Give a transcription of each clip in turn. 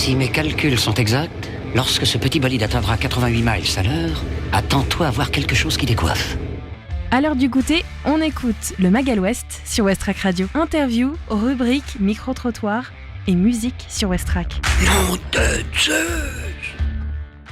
Si mes calculs sont exacts, lorsque ce petit bolide atteindra 88 miles à l'heure, attends-toi à voir quelque chose qui décoiffe. À l'heure du goûter, on écoute le Magal West sur West Track Radio. Interview, rubrique, micro-trottoir et musique sur West Track. Nom de Zeus!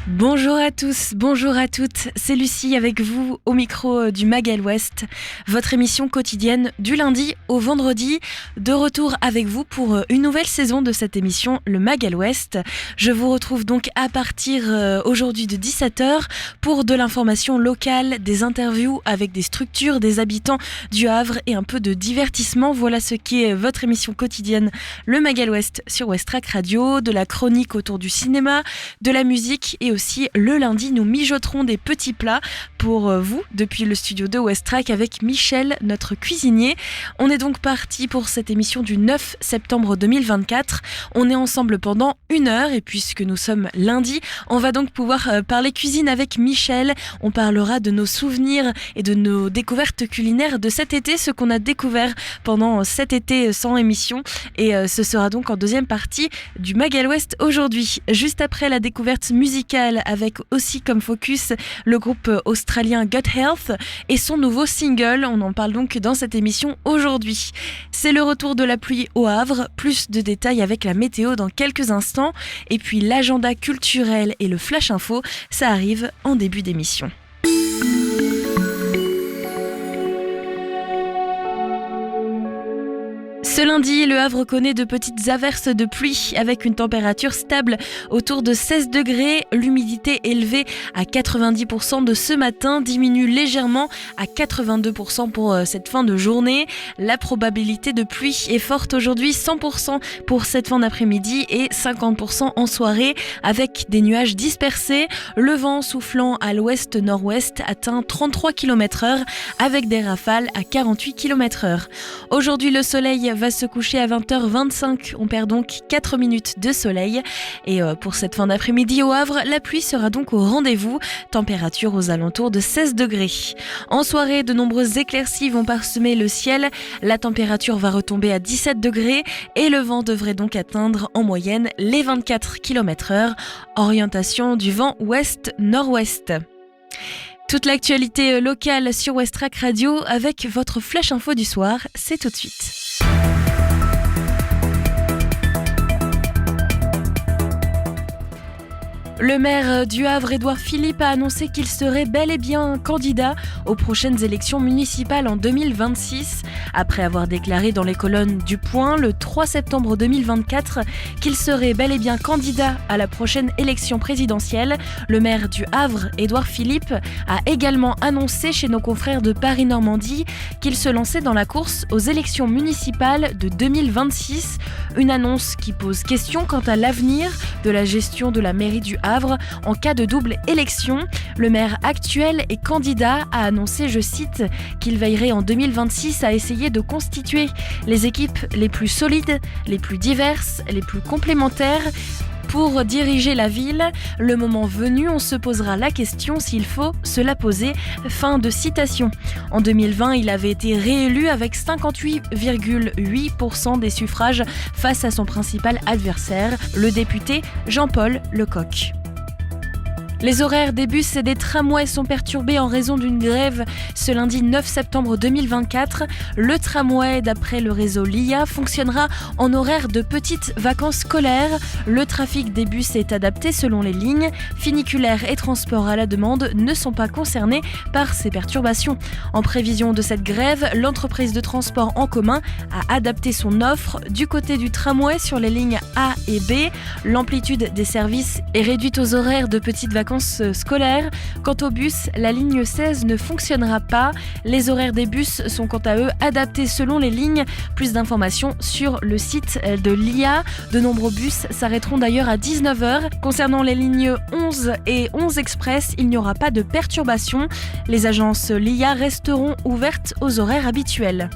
Bonjour à tous, bonjour à toutes, c'est Lucie avec vous au micro du Magal West, votre émission quotidienne du lundi au vendredi, de retour avec vous pour une nouvelle saison de cette émission, le Magal West. Je vous retrouve donc à partir aujourd'hui de 17h pour de l'information locale, des interviews avec des structures, des habitants du Havre et un peu de divertissement. Voilà ce qui est votre émission quotidienne, le Magal West sur West Track Radio, de la chronique autour du cinéma, de la musique et aussi le lundi nous mijoterons des petits plats pour vous depuis le studio de West Track avec Michel, notre cuisinier. On est donc parti pour cette émission du 9 septembre 2024. On est ensemble pendant 1 heure et puisque nous sommes lundi, on va donc pouvoir parler cuisine avec Michel. On parlera de nos souvenirs et de nos découvertes culinaires de cet été, ce qu'on a découvert pendant cet été sans émission, et ce sera donc en deuxième partie du Magal West aujourd'hui. Juste après la découverte musicale avec aussi comme focus le groupe australien Gut Health et son nouveau single. On en parle donc dans cette émission aujourd'hui. C'est le retour de la pluie au Havre, plus de détails avec la météo dans quelques instants, et puis l'agenda culturel et le flash info, ça arrive en début d'émission. Ce lundi, le Havre connaît de petites averses de pluie avec une température stable autour de 16 degrés. L'humidité élevée à 90% de ce matin diminue légèrement à 82% pour cette fin de journée. La probabilité de pluie est forte aujourd'hui, 100% pour cette fin d'après-midi et 50% en soirée avec des nuages dispersés. Le vent soufflant à l'ouest-nord-ouest atteint 33 km/h avec des rafales à 48 km/h. Aujourd'hui, le soleil va se coucher à 20h25. On perd donc 4 minutes de soleil. Et pour cette fin d'après-midi au Havre, la pluie sera donc au rendez-vous. Température aux alentours de 16 degrés. En soirée, de nombreuses éclaircies vont parsemer le ciel. La température va retomber à 17 degrés et le vent devrait donc atteindre en moyenne les 24 km/h. Orientation du vent ouest-nord-ouest. Toute l'actualité locale sur West Track Radio avec votre flash info du soir, c'est tout de suite. Le maire du Havre, Édouard Philippe, a annoncé qu'il serait bel et bien candidat aux prochaines élections municipales en 2026. Après avoir déclaré dans les colonnes du Point le 3 septembre 2024 qu'il serait bel et bien candidat à la prochaine élection présidentielle, le maire du Havre, Édouard Philippe, a également annoncé chez nos confrères de Paris-Normandie qu'il se lançait dans la course aux élections municipales de 2026. Une annonce qui pose question quant à l'avenir de la gestion de la mairie du Havre en cas de double élection. Le maire actuel et candidat a annoncé, je cite, qu'il veillerait en 2026 à essayer de constituer les équipes les plus solides, les plus diverses, les plus complémentaires pour diriger la ville. Le moment venu, on se posera la question s'il faut se la poser. Fin de citation. En 2020, il avait été réélu avec 58,8% des suffrages face à son principal adversaire, le député Jean-Paul Lecoq. Les horaires des bus et des tramways sont perturbés en raison d'une grève ce lundi 9 septembre 2024. Le tramway, d'après le réseau LIA, fonctionnera en horaire de petites vacances scolaires. Le trafic des bus est adapté selon les lignes. Funiculaires et transports à la demande ne sont pas concernés par ces perturbations. En prévision de cette grève, l'entreprise de transport en commun a adapté son offre du côté du tramway sur les lignes A et B. L'amplitude des services est réduite aux horaires de petites vacances scolaires. Quant au bus, la ligne 16 ne fonctionnera pas. Les horaires des bus sont quant à eux adaptés selon les lignes. Plus d'informations sur le site de l'IA. De nombreux bus s'arrêteront d'ailleurs à 19h. Concernant les lignes 11 et 11 Express, il n'y aura pas de perturbation. Les agences LIA resteront ouvertes aux horaires habituels.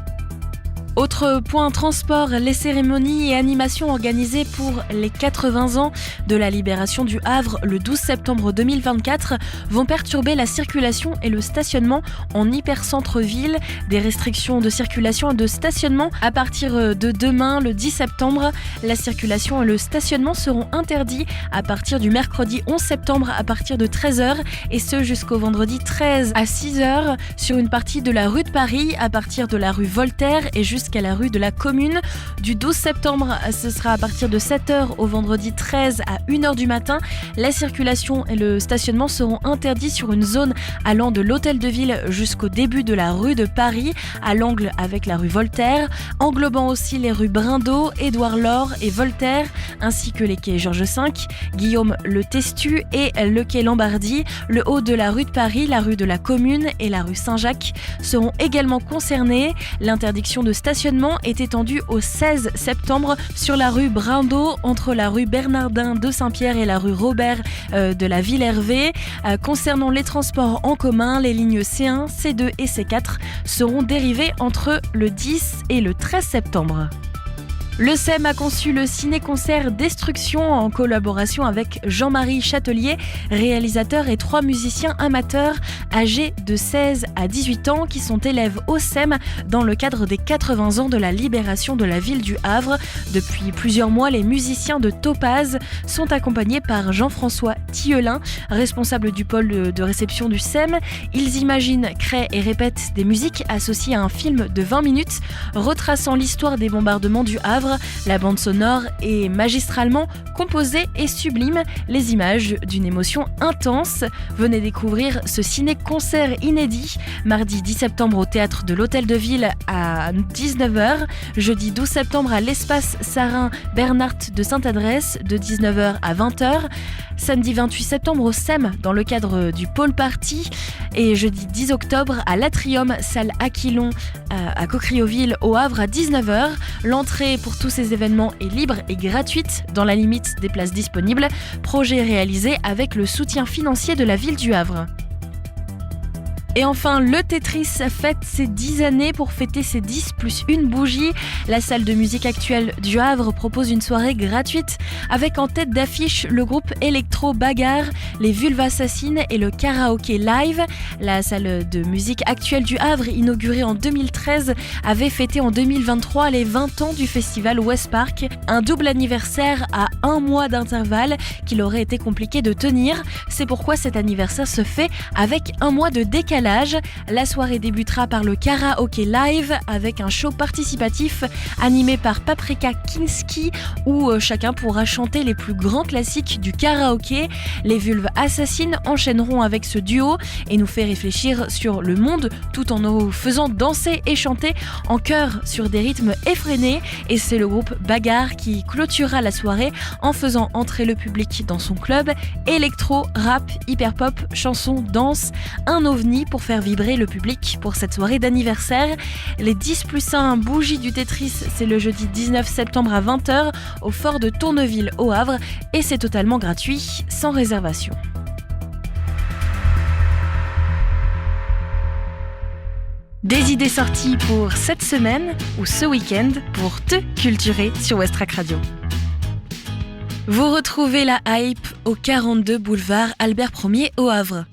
Autre Autre point transport, les cérémonies et animations organisées pour les 80 ans de la libération du Havre le 12 septembre 2024 vont perturber la circulation et le stationnement en hypercentre-ville. Des restrictions de circulation et de stationnement à partir de demain, le 10 septembre. La circulation et le stationnement seront interdits à partir du mercredi 11 septembre à partir de 13h et ce jusqu'au vendredi 13 à 6h sur une partie de la rue de Paris à partir de la rue Voltaire et jusqu'à la rue de la Commune. Du 12 septembre, ce sera à partir de 7h au vendredi 13 à 1h du matin. La circulation et le stationnement seront interdits sur une zone allant de l'Hôtel de Ville jusqu'au début de la rue de Paris, à l'angle avec la rue Voltaire, englobant aussi les rues Brindot, Édouard Laure et Voltaire, ainsi que les quais Georges V, Guillaume le Testu et le quai Lambardy. Le haut de la rue de Paris, la rue de la Commune et la rue Saint-Jacques seront également concernés. L'interdiction de stationnement est étendue au 16 septembre sur la rue Brindot, entre la rue Bernardin de Saint-Pierre et la rue Robert de la Ville-Hervé. Concernant les transports en commun, les lignes C1, C2 et C4 seront dérivées entre le 10 et le 13 septembre. Le SEM a conçu le ciné-concert Destruction en collaboration avec Jean-Marie Châtelier, réalisateur et 3 musiciens amateurs âgés de 16 à 18 ans qui sont élèves au SEM dans le cadre des 80 ans de la libération de la ville du Havre. Depuis plusieurs mois, les musiciens de Topaz sont accompagnés par Jean-François Thielin, responsable du pôle de réception du SEM. Ils imaginent, créent et répètent des musiques associées à un film de 20 minutes retraçant l'histoire des bombardements du Havre. La bande sonore est magistralement composée et sublime, les images d'une émotion intense. Venez découvrir ce ciné-concert inédit, mardi 10 septembre au théâtre de l'Hôtel de Ville à 19h, jeudi 12 septembre à l'espace Sarin Bernhardt de Sainte-Adresse de 19h à 20h, samedi 28 septembre au SEM dans le cadre du Pôle Party et jeudi 10 octobre à l'Atrium, salle Aquilon à Cocrioville au Havre à 19h. L'entrée pour tous ces événements est libre et gratuite dans la limite des places disponibles. Projet réalisé avec le soutien financier de la ville du Havre. Et enfin, le Tetris fête ses 10 années pour fêter ses 10 plus une bougie. La salle de musique actuelle du Havre propose une soirée gratuite avec en tête d'affiche le groupe Electro Bagarre, les Vulves Assassines et le Karaoké Live. La salle de musique actuelle du Havre, inaugurée en 2013, avait fêté en 2023 les 20 ans du festival West Park. Un double anniversaire à 1 mois d'intervalle qu'il aurait été compliqué de tenir. C'est pourquoi cet anniversaire se fait avec 1 mois de décalage. La soirée débutera par le Karaoké Live avec un show participatif animé par Paprika Kinski où chacun pourra chanter les plus grands classiques du karaoké. Les Vulves Assassines enchaîneront avec ce duo et nous fait réfléchir sur le monde tout en nous faisant danser et chanter en chœur sur des rythmes effrénés. Et c'est le groupe Bagarre qui clôturera la soirée en faisant entrer le public dans son club. Électro, rap, hyper-pop, chansons, danse, un ovni pour faire vibrer le public pour cette soirée d'anniversaire. Les 10 plus 1 bougies du Tetris, c'est le jeudi 19 septembre à 20h au fort de Tourneville au Havre et c'est totalement gratuit, sans réservation. Des idées sorties pour cette semaine ou ce week-end pour te culturer sur Westrack Radio. Vous retrouvez la hype au 42 boulevard Albert Ier au Havre.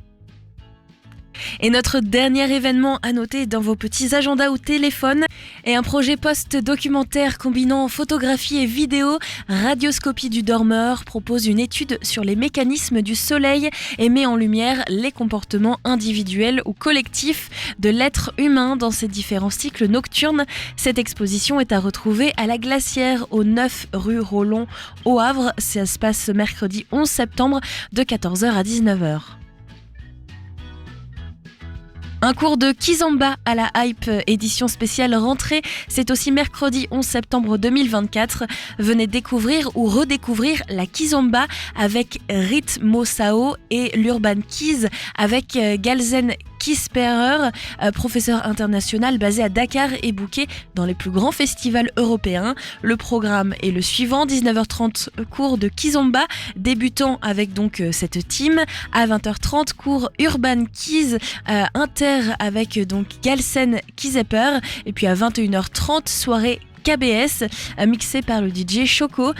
Et notre dernier événement à noter dans vos petits agendas ou téléphones est un projet post-documentaire combinant photographie et vidéo. Radioscopie du dormeur propose une étude sur les mécanismes du soleil et met en lumière les comportements individuels ou collectifs de l'être humain dans ses différents cycles nocturnes. Cette exposition est à retrouver à la Glacière au 9 rue Rollon au Havre. Ça se passe mercredi 11 septembre de 14h à 19h. Un cours de Kizomba à la Hype édition spéciale rentrée, c'est aussi mercredi 11 septembre 2024. Venez découvrir ou redécouvrir la Kizomba avec Ritmo Sao et l'Urban Kiz avec Galzen Kisperer, professeur international basé à Dakar et booké dans les plus grands festivals européens. Le programme est le suivant, 19h30 cours de Kizomba, débutant avec donc cette team. À 20h30 cours Urban Keys Inter avec donc Galsen Kizepper. Et puis à 21h30 soirée KBS, mixé par le DJ Choco.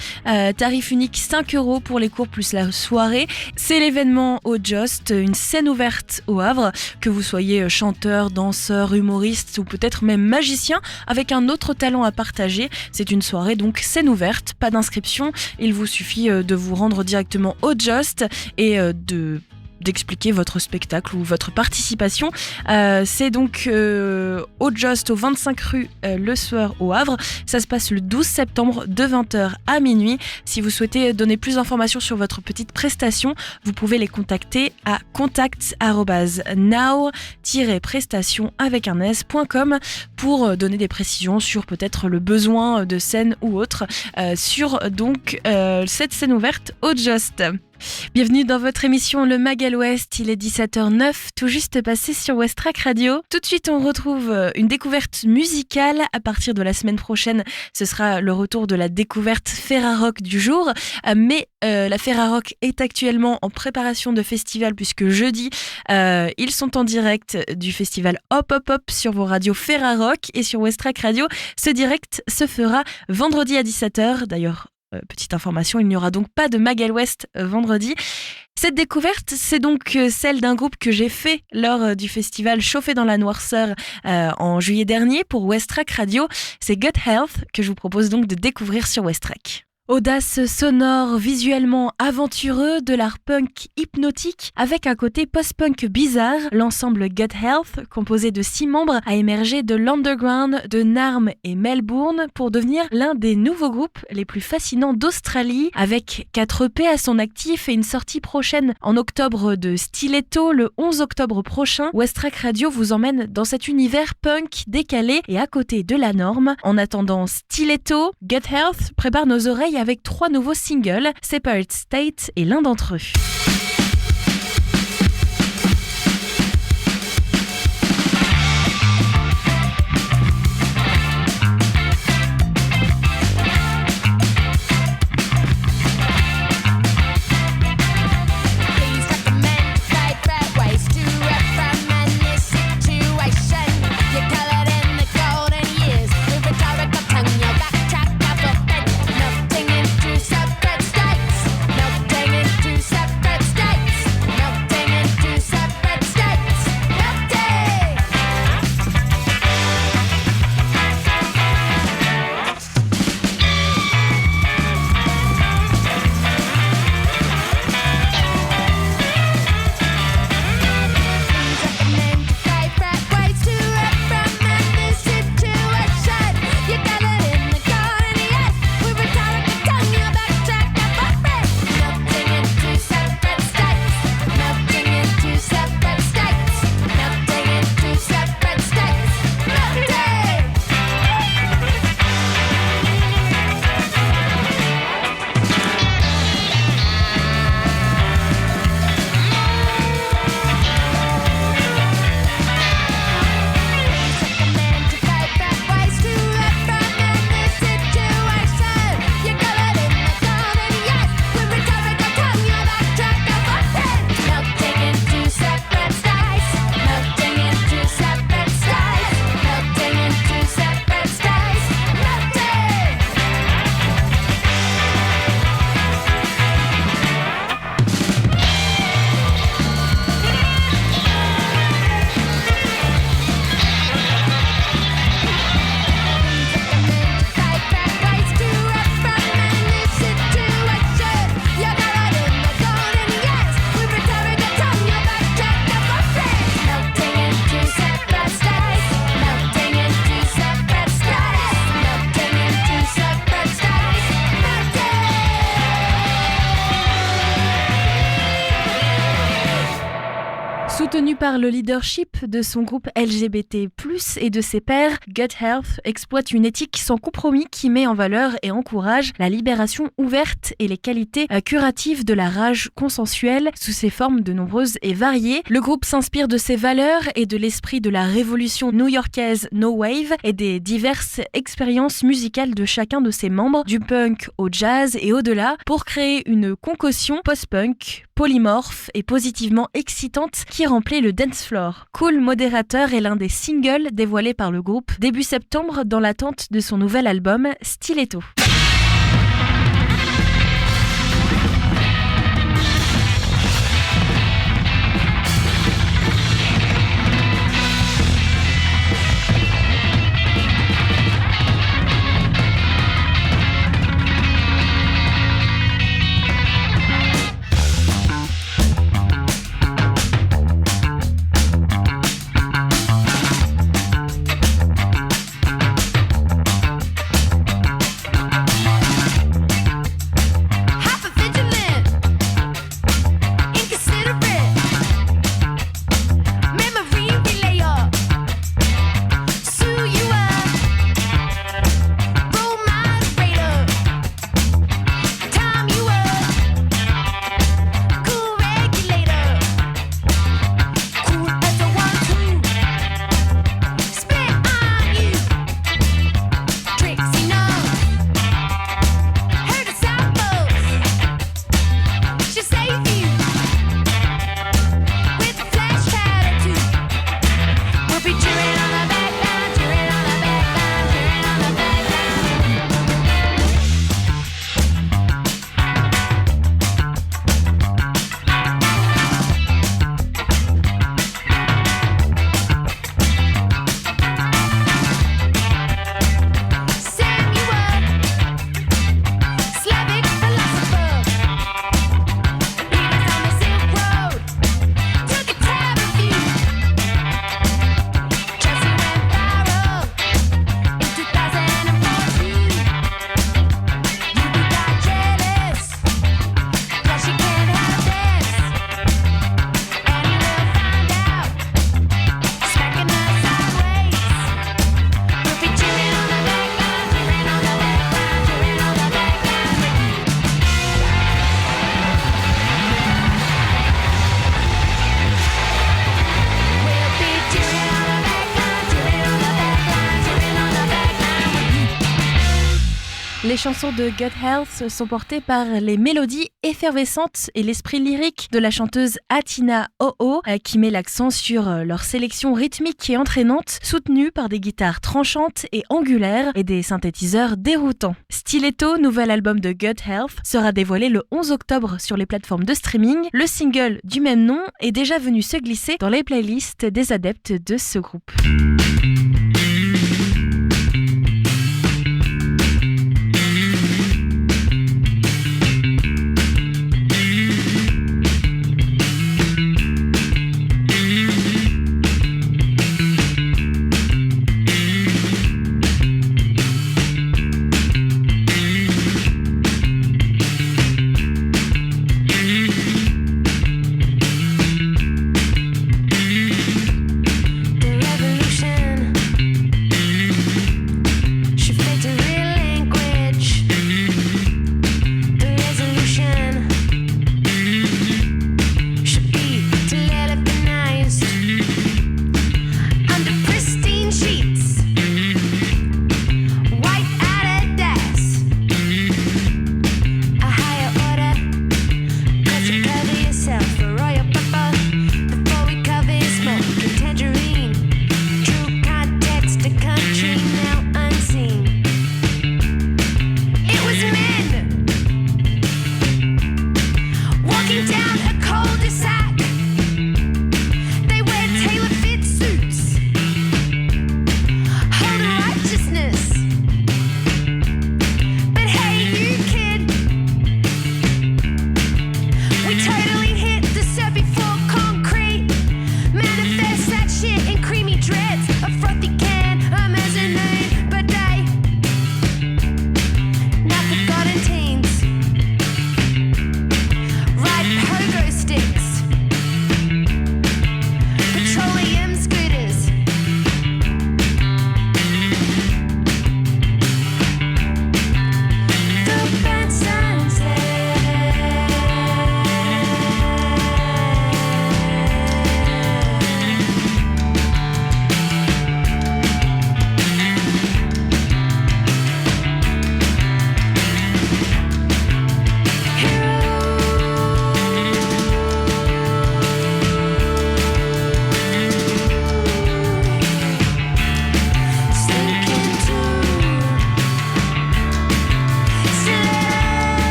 Tarif unique 5€ pour les cours plus la soirée. C'est l'événement au Just, une scène ouverte au Havre. Que vous soyez chanteur, danseur, humoriste ou peut-être même magicien avec un autre talent à partager, c'est une soirée donc scène ouverte, pas d'inscription. Il vous suffit de vous rendre directement au Just et d'expliquer votre spectacle ou votre participation. C'est donc au Just, au 25 rue Le Sueur au Havre. Ça se passe le 12 septembre de 20h à minuit. Si vous souhaitez donner plus d'informations sur votre petite prestation, vous pouvez les contacter à contact@now-prestation avec un s.com pour donner des précisions sur peut-être le besoin de scène ou autre sur donc cette scène ouverte au Just. Bienvenue dans votre émission Le Magal Ouest, il est 17h09, tout juste passé sur Westrack Radio. Tout de suite on retrouve une découverte musicale. À partir de la semaine prochaine, ce sera le retour de la découverte Ferrarock du jour. Mais la Ferrarock est actuellement en préparation de festival puisque jeudi, ils sont en direct du festival Hop Hop Hop sur vos radios Ferrarock et sur Westrack Radio. Ce direct se fera vendredi à 17h, d'ailleurs. Petite information, il n'y aura donc pas de Magal Ouest vendredi. Cette découverte, c'est donc celle d'un groupe que j'ai fait lors du festival Chauffé dans la Noirceur en juillet dernier pour Westrack Radio. C'est Gut Health que je vous propose donc de découvrir sur Westrack. Audace sonore, visuellement aventureux, de l'art punk hypnotique avec un côté post-punk bizarre, l'ensemble Gut Health, composé de 6 membres, a émergé de l'underground de Narm et Melbourne pour devenir l'un des nouveaux groupes les plus fascinants d'Australie, avec 4 EP à son actif et une sortie prochaine en octobre de Stiletto le 11 octobre prochain. Westrack Radio vous emmène dans cet univers punk décalé et à côté de la norme. En attendant Stiletto, Gut Health prépare nos oreilles avec 3 nouveaux singles, Separate State est l'un d'entre eux. Separate Soutenu par le leadership de son groupe LGBT+, et de ses pairs, Gut Health exploite une éthique sans compromis qui met en valeur et encourage la libération ouverte et les qualités curatives de la rage consensuelle sous ses formes de nombreuses et variées. Le groupe s'inspire de ses valeurs et de l'esprit de la révolution new-yorkaise No Wave et des diverses expériences musicales de chacun de ses membres, du punk au jazz et au-delà, pour créer une concoction post-punk, polymorphe et positivement excitante qui remplit le dance floor. Cool Moderator est l'un des singles dévoilés par le groupe début septembre dans l'attente de son nouvel album Stiletto. Les chansons de Gut Health sont portées par les mélodies effervescentes et l'esprit lyrique de la chanteuse Atina Oh qui met l'accent sur leur sélection rythmique et entraînante, soutenue par des guitares tranchantes et angulaires et des synthétiseurs déroutants. Stiletto, nouvel album de Gut Health, sera dévoilé le 11 octobre sur les plateformes de streaming. Le single du même nom est déjà venu se glisser dans les playlists des adeptes de ce groupe. The revolution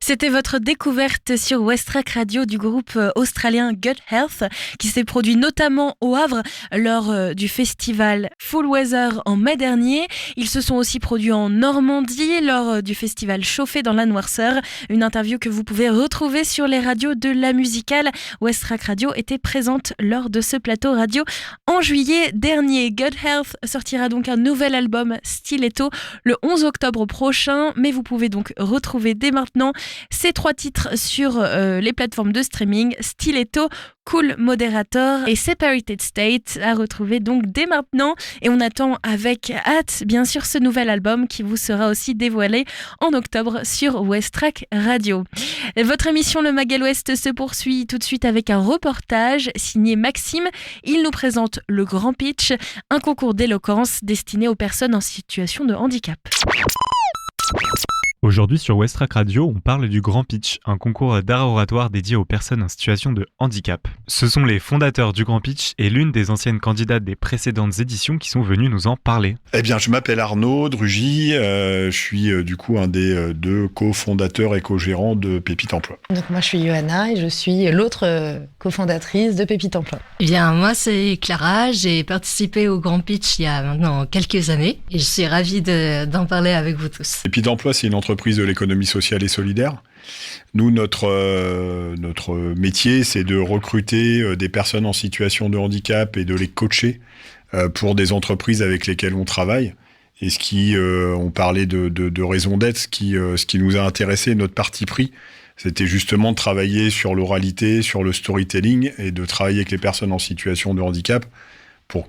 C'était votre découverte sur Westrack Radio du groupe australien Gut Health qui s'est produit notamment au Havre lors du festival Full Weather en mai dernier. Ils se sont aussi produits en Normandie lors du festival Chauffé dans la Noirceur. Une interview que vous pouvez retrouver sur les radios de la musicale. Westrack Radio était présente lors de ce plateau radio en juillet dernier. Gut Health sortira donc un nouvel album Stiletto le 11 octobre prochain, mais vous pouvez donc retrouver dès maintenant ces 3 titres sur les plateformes de streaming: Stiletto, Cool Moderator et Separated State, à retrouver donc dès maintenant. Et on attend avec hâte, bien sûr, ce nouvel album qui vous sera aussi dévoilé en octobre sur Westrack Radio. Votre émission Le Mag Ouest se poursuit tout de suite avec un reportage signé Maxime. Il nous présente le Grand Pitch, un concours d'éloquence destiné aux personnes en situation de handicap. Aujourd'hui sur Westrack Radio, on parle du Grand Pitch, un concours d'art oratoire dédié aux personnes en situation de handicap. Ce sont les fondateurs du Grand Pitch et l'une des anciennes candidates des précédentes éditions qui sont venus nous en parler. Eh bien, je m'appelle Arnaud Drugy, je suis du coup un des 2 cofondateurs et co-gérants de Pépite Emploi. Donc moi je suis Johanna et je suis l'autre cofondatrice de Pépite Emploi. Eh bien moi c'est Clara, j'ai participé au Grand Pitch il y a maintenant quelques années et je suis ravie d'en parler avec vous tous. Pépite Emploi, c'est une entreprise de l'économie sociale et solidaire. Nous, notre métier, c'est de recruter des personnes en situation de handicap et de les coacher pour des entreprises avec lesquelles on travaille. Et on parlait de raison d'être, ce qui nous a intéressé, notre parti pris, c'était justement de travailler sur l'oralité, sur le storytelling et de travailler avec les personnes en situation de handicap pour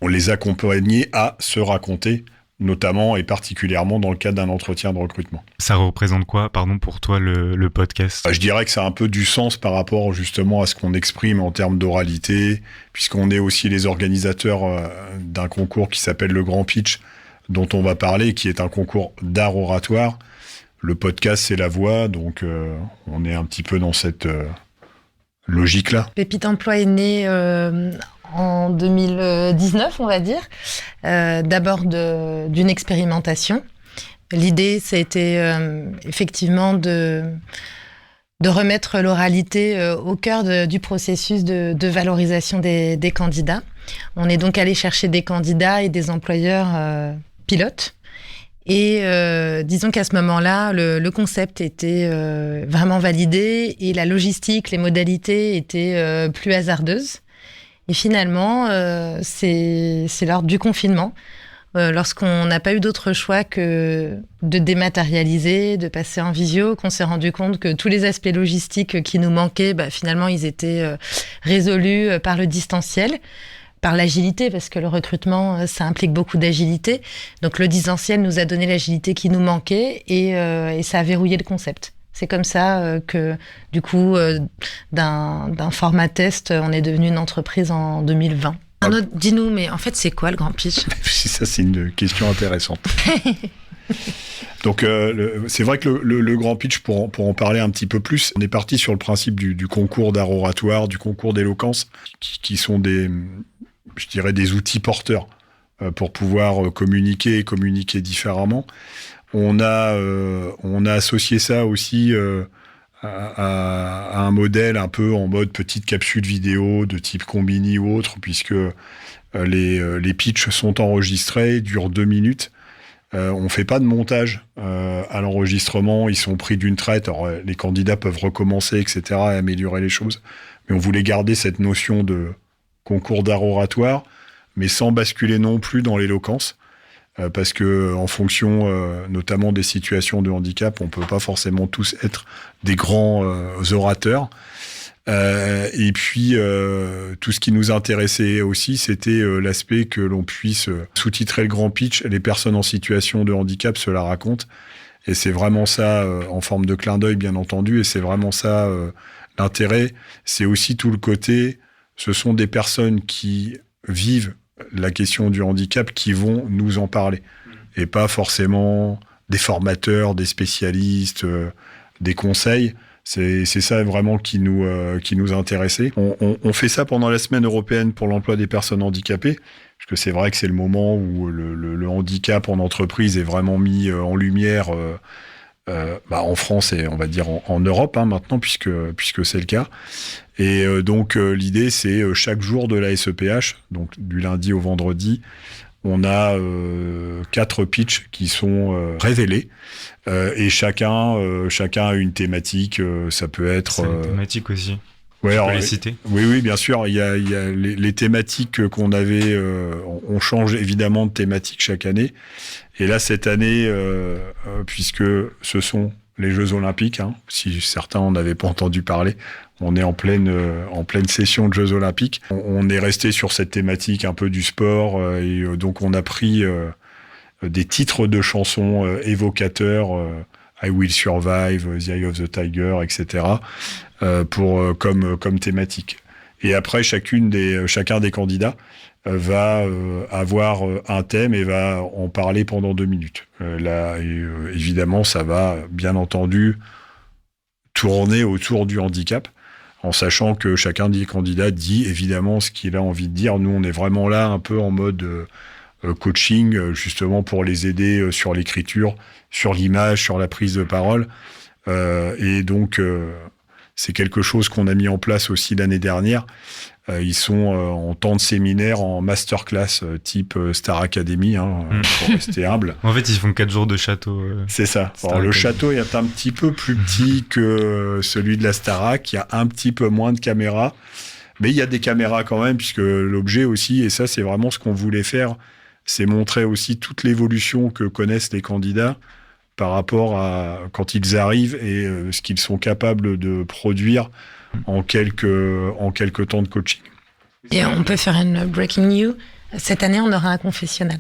les accompagner à se raconter, notamment et particulièrement dans le cadre d'un entretien de recrutement. Ça représente quoi, pour toi, le podcast ? Je dirais que ça a un peu du sens par rapport justement à ce qu'on exprime en termes d'oralité, puisqu'on est aussi les organisateurs d'un concours qui s'appelle le Grand Pitch, dont on va parler, qui est un concours d'art oratoire. Le podcast, c'est la voix, donc on est un petit peu dans cette logique-là. Pépite Emploi est né en 2019, on va dire, d'abord d'une expérimentation. L'idée, c'était effectivement de remettre l'oralité au cœur du processus de valorisation des candidats. On est donc allé chercher des candidats et des employeurs pilotes. Et disons qu'à ce moment-là, le concept était vraiment validé et la logistique, les modalités étaient plus hasardeuses. Et finalement, c'est lors du confinement, lorsqu'on n'a pas eu d'autre choix que de dématérialiser, de passer en visio, qu'on s'est rendu compte que tous les aspects logistiques qui nous manquaient, finalement, ils étaient résolus par le distanciel, par l'agilité, parce que le recrutement, ça implique beaucoup d'agilité. Donc le distanciel nous a donné l'agilité qui nous manquait et ça a verrouillé le concept. C'est comme ça que, du coup, d'un format test, on est devenu une entreprise en 2020. Arnaud, dis-nous, mais en fait, c'est quoi le Grand Pitch ? Ça, c'est une question intéressante. Donc, c'est vrai que le Grand Pitch, pour en parler un petit peu plus, on est parti sur le principe du concours d'art oratoire, du concours d'éloquence, qui sont des outils porteurs pour pouvoir communiquer différemment. On a associé ça aussi à un modèle un peu en mode petite capsule vidéo de type Combini ou autre, puisque les pitchs sont enregistrés, durent 2 minutes. On fait pas de montage à l'enregistrement, ils sont pris d'une traite. Alors, les candidats peuvent recommencer, etc., et améliorer les choses. Mais on voulait garder cette notion de concours d'art oratoire, mais sans basculer non plus dans l'éloquence. Parce que en fonction notamment des situations de handicap, on peut pas forcément tous être des grands orateurs. Et puis tout ce qui nous intéressait aussi, c'était l'aspect que l'on puisse sous-titrer le Grand Pitch. Les personnes en situation de handicap se la racontent. Et c'est vraiment ça, en forme de clin d'œil bien entendu, et c'est vraiment ça l'intérêt. C'est aussi tout le côté, ce sont des personnes qui vivent la question du handicap qui vont nous en parler. Et pas forcément des formateurs, des spécialistes, des conseils. C'est ça vraiment qui nous intéressait. On fait ça pendant la semaine européenne pour l'emploi des personnes handicapées, parce que c'est vrai que c'est le moment où le handicap en entreprise est vraiment mis en lumière en France et on va dire en Europe maintenant, puisque c'est le cas. Et donc l'idée, c'est chaque jour de la SEPH, donc du lundi au vendredi, on a 4 pitchs qui sont révélés et chacun a une thématique. Ça peut être C'est une thématique aussi. Ouais, Tu peux alors, les citer. oui, bien sûr. Il y a les thématiques qu'on avait. On change évidemment de thématique chaque année. Et là, cette année, puisque ce sont les Jeux Olympiques, si certains n'en avaient pas entendu parler, on est en pleine session de Jeux Olympiques. On est resté sur cette thématique un peu du sport. Et donc, on a pris des titres de chansons évocateurs. I Will Survive, The Eye of the Tiger, etc. Comme thématique. Et après, chacun des candidats va avoir un thème et va en parler pendant 2 minutes. Évidemment, ça va bien entendu tourner autour du handicap, en sachant que chacun des candidats dit évidemment ce qu'il a envie de dire. Nous, on est vraiment là un peu en mode coaching, justement pour les aider sur l'écriture, sur l'image, sur la prise de parole. Et donc, c'est quelque chose qu'on a mis en place aussi l'année dernière. Ils sont en temps de séminaire, en masterclass type Star Academy, pour rester humble. En fait, ils font 4 jours de château. C'est ça. Alors, le château est un petit peu plus petit que celui de la Starac. Il y a un petit peu moins de caméras. Mais il y a des caméras quand même, puisque l'objet aussi, et ça, c'est vraiment ce qu'on voulait faire, c'est montrer aussi toute l'évolution que connaissent les candidats par rapport à quand ils arrivent et ce qu'ils sont capables de produire en quelques temps de coaching. Et on peut faire une breaking news. Cette année, on aura un confessionnal.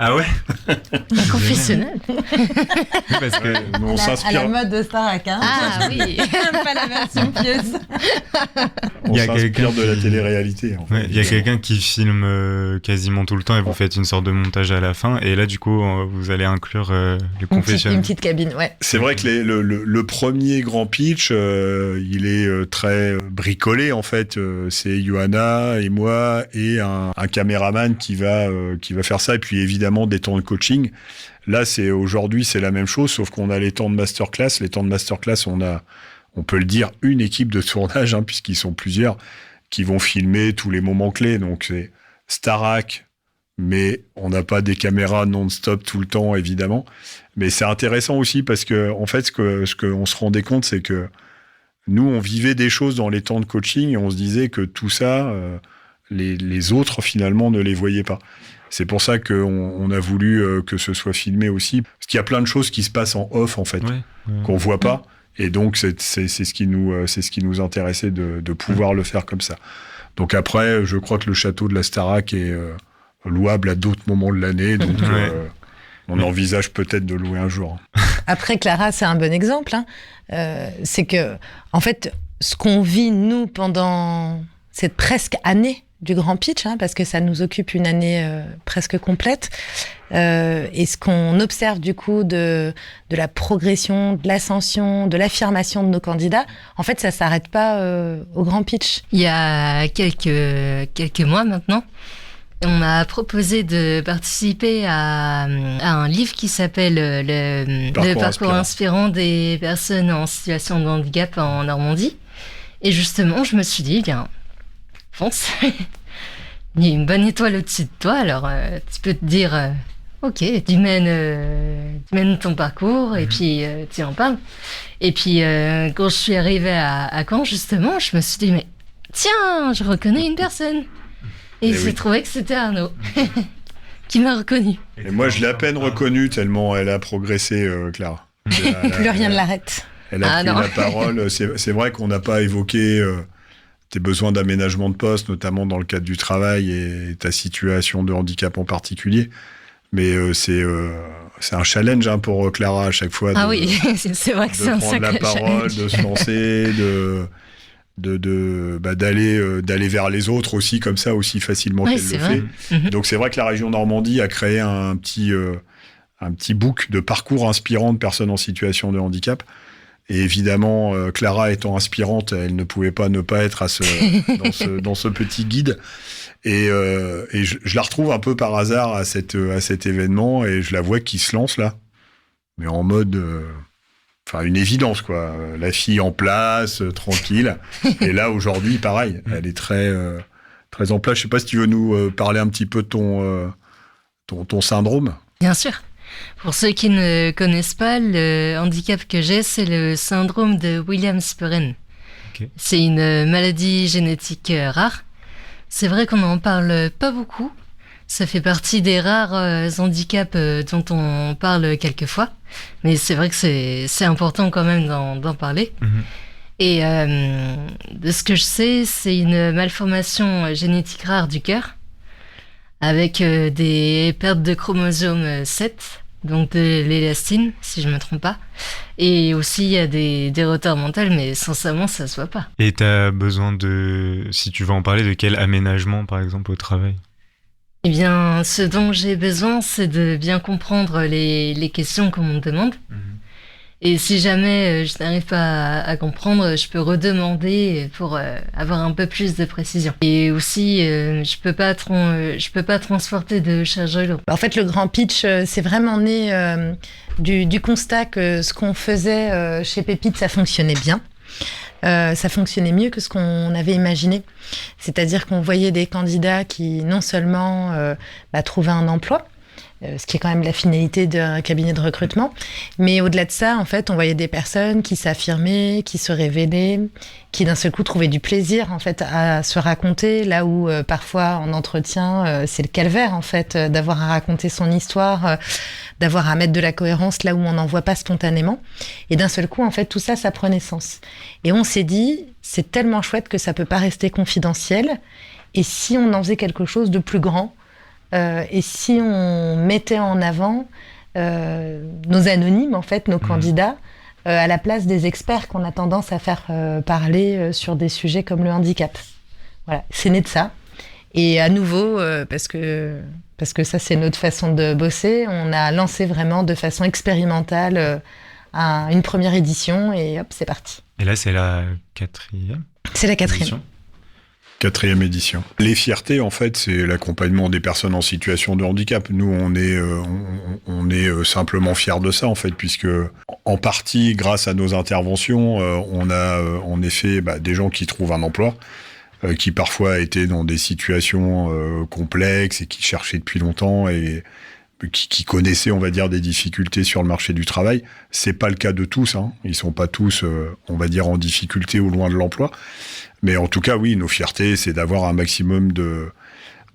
Ah ouais. Un confessionnal. Oui, parce que On À s'inspire, la mode de Starac, Ah oui. pas la version pieuse. on il y a s'inspire quelqu'un de la qui- télé-réalité. En fait. ouais, il y a quelqu'un qui filme quasiment tout le temps et vous faites une sorte de montage à la fin. Et là, du coup, vous allez inclure le Une confessionnal. petite cabine, ouais. C'est vrai que le premier grand pitch, il est très bricolé en fait. C'est Johanna et moi et un caméraman qui va faire ça. Et puis évidemment des temps de coaching. Là, aujourd'hui, c'est la même chose, sauf qu'on a les temps de masterclass. Les temps de masterclass, on peut le dire, une équipe de tournage, puisqu'ils sont plusieurs, qui vont filmer tous les moments clés. Donc c'est Starac, mais on n'a pas des caméras non-stop tout le temps, évidemment. Mais c'est intéressant aussi parce que, en fait, ce qu'on se rendait compte, c'est que nous, on vivait des choses dans les temps de coaching et on se disait que tout ça, les autres, finalement, ne les voyaient pas. C'est pour ça qu'on a voulu que ce soit filmé aussi. Parce qu'il y a plein de choses qui se passent en off, en fait, qu'on voit pas. Et donc, c'est ce qui nous intéressait de pouvoir le faire comme ça. Donc après, je crois que le château de la Starac est louable à d'autres moments de l'année. Donc, on envisage peut-être de louer un jour. Après, Clara, c'est un bon exemple. C'est que, en fait, ce qu'on vit, nous, pendant cette presque année du Grand Pitch, parce que ça nous occupe une année presque complète, et ce qu'on observe, du coup, de la progression, de l'ascension, de l'affirmation de nos candidats, en fait, ça s'arrête pas au Grand Pitch. Il y a quelques mois maintenant, on m'a proposé de participer à un livre qui s'appelle le parcours inspirant des personnes en situation de handicap en Normandie. Et justement, je me suis dit, bien, fonce. Il y a une bonne étoile au-dessus de toi, alors tu peux te dire, ok, tu mènes ton parcours et puis tu en parles. Et puis quand je suis arrivée à Caen, justement, je me suis dit, mais tiens, je reconnais une personne. Et il s'est trouvé que c'était Arnaud qui m'a reconnu. Et moi, je l'ai à peine reconnue tellement elle a progressé, Clara. Plus rien ne l'arrête. Elle a pris la parole. C'est vrai qu'on n'a pas évoqué tes besoins d'aménagement de poste, notamment dans le cadre du travail et ta situation de handicap en particulier. Mais c'est un challenge pour Clara à chaque fois. Oui, c'est vrai que c'est un sacré challenge. De prendre la parole, de se lancer, d'aller vers les autres aussi, comme ça, aussi facilement qu'elle le fait. Mm-hmm. Donc c'est vrai que la région Normandie a créé un petit book de parcours inspirants de personnes en situation de handicap. Et évidemment, Clara étant inspirante, elle ne pouvait pas ne pas être dans ce petit guide. Et je la retrouve un peu par hasard à cet événement et je la vois qui se lance là, mais en mode une évidence, quoi. La fille en place, tranquille. Et là, aujourd'hui, pareil, elle est très, très en place. Je sais pas si tu veux nous parler un petit peu de ton syndrome. Bien sûr. Pour ceux qui ne connaissent pas, le handicap que j'ai, c'est le syndrome de Williams-Perren. Okay. C'est une maladie génétique rare. C'est vrai qu'on n'en parle pas beaucoup. Ça fait partie des rares handicaps dont on parle quelquefois. Mais c'est vrai que c'est important quand même d'en parler. Et de ce que je sais, c'est une malformation génétique rare du cœur, avec des pertes de chromosome 7, donc de l'élastine, si je ne me trompe pas. Et aussi, il y a des retards mentaux, mais sincèrement, ça ne se voit pas. Et tu as besoin si tu veux en parler, de quel aménagement, par exemple, au travail ? Eh bien, ce dont j'ai besoin, c'est de bien comprendre les questions qu'on me demande. Et si jamais je n'arrive pas à comprendre, je peux redemander pour avoir un peu plus de précision. Et aussi, je peux pas transporter de charge lourde. En fait, le grand pitch, c'est vraiment né du constat que ce qu'on faisait chez Pépite, ça fonctionnait bien. Ça fonctionnait mieux que ce qu'on avait imaginé. C'est-à-dire qu'on voyait des candidats qui non seulement trouvaient un emploi, ce qui est quand même la finalité d'un cabinet de recrutement, mais au-delà de ça, en fait, on voyait des personnes qui s'affirmaient, qui se révélaient, qui d'un seul coup trouvaient du plaisir en fait à se raconter, là où parfois en entretien, c'est le calvaire en fait d'avoir à raconter son histoire, d'avoir à mettre de la cohérence là où on n'en voit pas spontanément. Et d'un seul coup, en fait, tout ça, ça prenait sens. Et on s'est dit, c'est tellement chouette que ça peut pas rester confidentiel. Et si on en faisait quelque chose de plus grand, et si on mettait en avant nos anonymes, en fait, nos candidats, à la place des experts qu'on a tendance à faire parler sur des sujets comme le handicap. Voilà, c'est né de ça. Et à nouveau, parce que ça, c'est notre façon de bosser, on a lancé vraiment de façon expérimentale une première édition et hop, c'est parti. Et là, c'est la 4e ? C'est la 4e. Édition. 4e édition. Les fiertés, en fait, c'est l'accompagnement des personnes en situation de handicap. Nous, on est simplement fiers de ça, en fait, puisque en partie, grâce à nos interventions, on a en effet des gens qui trouvent un emploi, qui parfois étaient dans des situations complexes et qui cherchaient depuis longtemps et qui connaissaient, on va dire, des difficultés sur le marché du travail. C'est pas le cas de tous, hein. Ils sont pas tous, on va dire, en difficulté ou loin de l'emploi. Mais en tout cas, oui, nos fiertés, c'est d'avoir un maximum de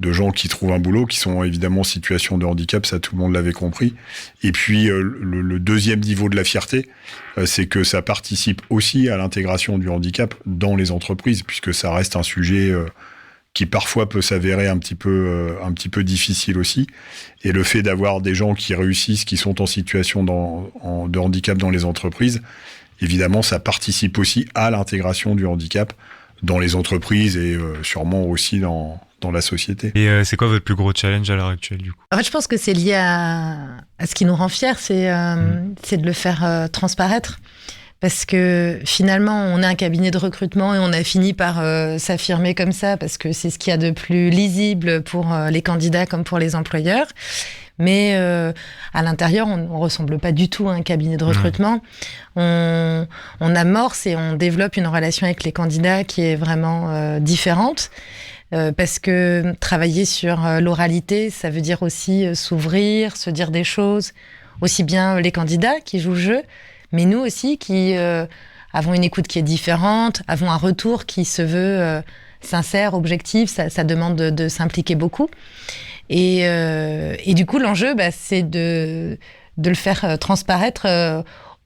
gens qui trouvent un boulot, qui sont évidemment en situation de handicap, ça tout le monde l'avait compris. Et puis, le deuxième niveau de la fierté, c'est que ça participe aussi à l'intégration du handicap dans les entreprises, puisque ça reste un sujet qui parfois peut s'avérer un petit peu difficile aussi. Et le fait d'avoir des gens qui réussissent, qui sont en situation de handicap dans les entreprises, évidemment, ça participe aussi à l'intégration du handicap dans les entreprises et sûrement aussi dans la société. Et c'est quoi votre plus gros challenge à l'heure actuelle, du coup ? En fait, je pense que c'est lié à ce qui nous rend fiers, c'est de le faire transparaître. Parce que finalement, on est un cabinet de recrutement et on a fini par s'affirmer comme ça, parce que c'est ce qu'il y a de plus lisible pour les candidats comme pour les employeurs. Mais à l'intérieur, on ne ressemble pas du tout à un cabinet de recrutement. On amorce et on développe une relation avec les candidats qui est vraiment différente. Parce que travailler sur l'oralité, ça veut dire aussi s'ouvrir, se dire des choses. Aussi bien les candidats qui jouent le jeu, mais nous aussi qui avons une écoute qui est différente, avons un retour qui se veut sincère, objectif. Ça demande de s'impliquer beaucoup. Et du coup, l'enjeu, c'est de le faire transparaître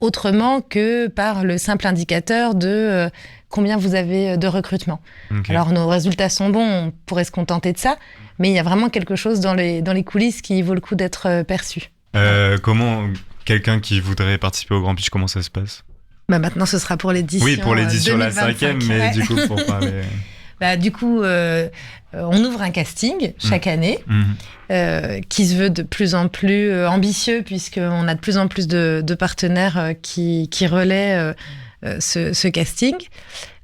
autrement que par le simple indicateur de combien vous avez de recrutement. Okay. Alors, nos résultats sont bons, on pourrait se contenter de ça, mais il y a vraiment quelque chose dans les coulisses qui vaut le coup d'être perçu. Comment quelqu'un qui voudrait participer au Grand Pitch, comment ça se passe ? Maintenant, ce sera pour l'édition 2025. Oui, pour l'édition la 5e, mais du coup, pour parler... Du coup, on ouvre un casting chaque année qui se veut de plus en plus ambitieux, puisqu'on a de plus en plus de partenaires qui relaient ce casting.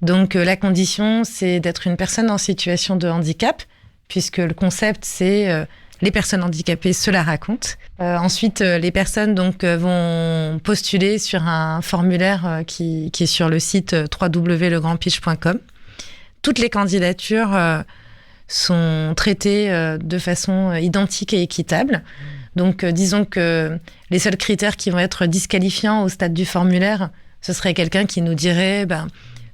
Donc, la condition, c'est d'être une personne en situation de handicap, puisque le concept, c'est les personnes handicapées se la racontent. Ensuite, les personnes donc vont postuler sur un formulaire qui est sur le site www.legrandpitch.com. Toutes les candidatures sont traitées de façon identique et équitable. Donc, disons que les seuls critères qui vont être disqualifiants au stade du formulaire, ce serait quelqu'un qui nous dirait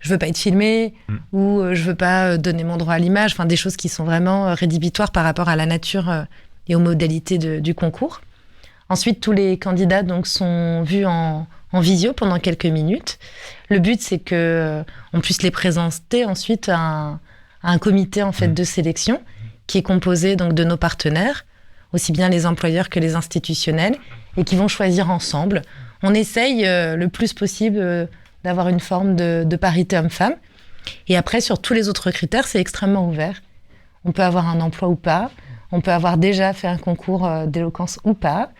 je veux pas être filmé ou je veux pas donner mon droit à l'image, enfin des choses qui sont vraiment rédhibitoires par rapport à la nature et aux modalités du concours. Ensuite, tous les candidats donc sont vus en visio pendant quelques minutes. Le but, c'est que on puisse les présenter ensuite à un comité en fait de sélection qui est composé donc de nos partenaires, aussi bien les employeurs que les institutionnels, et qui vont choisir ensemble. On essaye le plus possible d'avoir une forme de parité homme-femme. Et après, sur tous les autres critères, c'est extrêmement ouvert. On peut avoir un emploi ou pas. On peut avoir déjà fait un concours d'éloquence ou pas.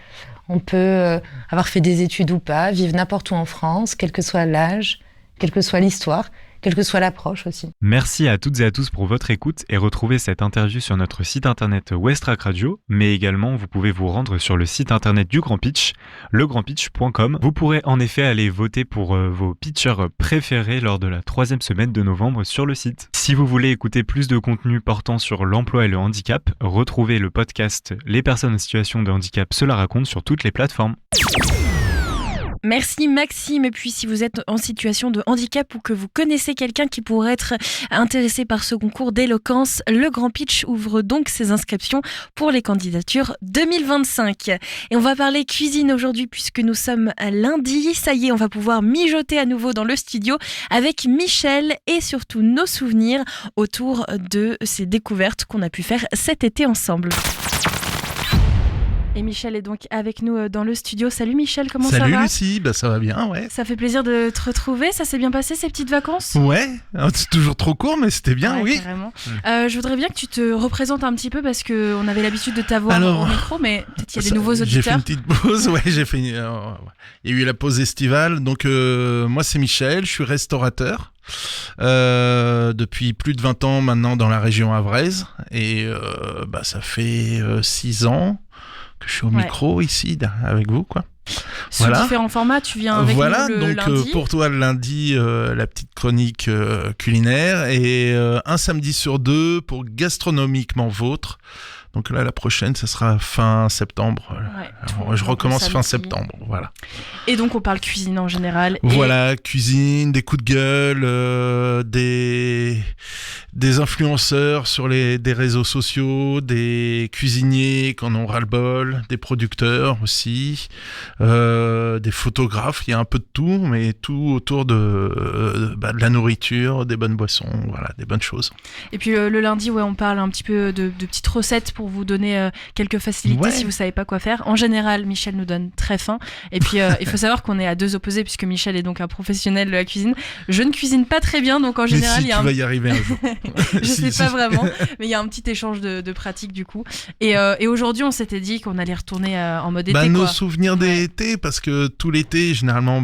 On peut avoir fait des études ou pas, vivre n'importe où en France, quel que soit l'âge, quelle que soit l'histoire, quelle que soit l'approche aussi. Merci à toutes et à tous pour votre écoute et retrouvez cette interview sur notre site internet Westrack Radio, mais également vous pouvez vous rendre sur le site internet du Grand Pitch, legrandpitch.com. Vous pourrez en effet aller voter pour vos pitchers préférés lors de la 3e semaine de novembre sur le site. Si vous voulez écouter plus de contenu portant sur l'emploi et le handicap, retrouvez le podcast Les personnes en situation de handicap se la racontent sur toutes les plateformes. Merci Maxime. Et puis si vous êtes en situation de handicap ou que vous connaissez quelqu'un qui pourrait être intéressé par ce concours d'éloquence, le Grand Pitch ouvre donc ses inscriptions pour les candidatures 2025. Et on va parler cuisine aujourd'hui puisque nous sommes lundi. Ça y est, on va pouvoir mijoter à nouveau dans le studio avec Michel et surtout nos souvenirs autour de ces découvertes qu'on a pu faire cet été ensemble. Et Michel est donc avec nous dans le studio. Salut Michel, comment ça va ? Salut Lucie, ça va bien, ouais. Ça fait plaisir de te retrouver, ça s'est bien passé ces petites vacances ? Ouais, c'est toujours trop court mais c'était bien, oui. Carrément. Je voudrais bien que tu te représentes un petit peu parce qu'on avait l'habitude de t'avoir au micro, mais peut-être qu'il y a des nouveaux auditeurs. J'ai fait une petite pause, ouais, il y a eu la pause estivale, donc moi c'est Michel, je suis restaurateur. Depuis plus de 20 ans maintenant dans la région havraise et ça fait 6 ans que je suis au micro ici avec vous, quoi. Sous différents formats, tu viens avec nous le donc, lundi. Pour toi le lundi, la petite chronique culinaire et un samedi sur 2 pour Gastronomiquement Vôtre. Donc là, la prochaine, ça sera fin septembre. Ouais, je recommence fin septembre, voilà. Et donc, on parle cuisine en général. Voilà, cuisine, des coups de gueule, des influenceurs sur des réseaux sociaux, des cuisiniers qui en ont ras-le-bol, des producteurs aussi, des photographes, il y a un peu de tout, mais tout autour de la nourriture, des bonnes boissons, voilà, des bonnes choses. Et puis le lundi, on parle un petit peu de petites recettes pour vous donner quelques facilités si vous savez pas quoi faire. En général, Michel nous donne très faim. Et puis, il faut savoir qu'on est à deux opposés puisque Michel est donc un professionnel de la cuisine. Je ne cuisine pas très bien, donc en général, tu vas y arriver un jour. Je sais pas vraiment, mais il y a un petit échange de pratiques du coup. Et aujourd'hui, on s'était dit qu'on allait retourner en mode été. Nos souvenirs d'été, parce que tout l'été, généralement,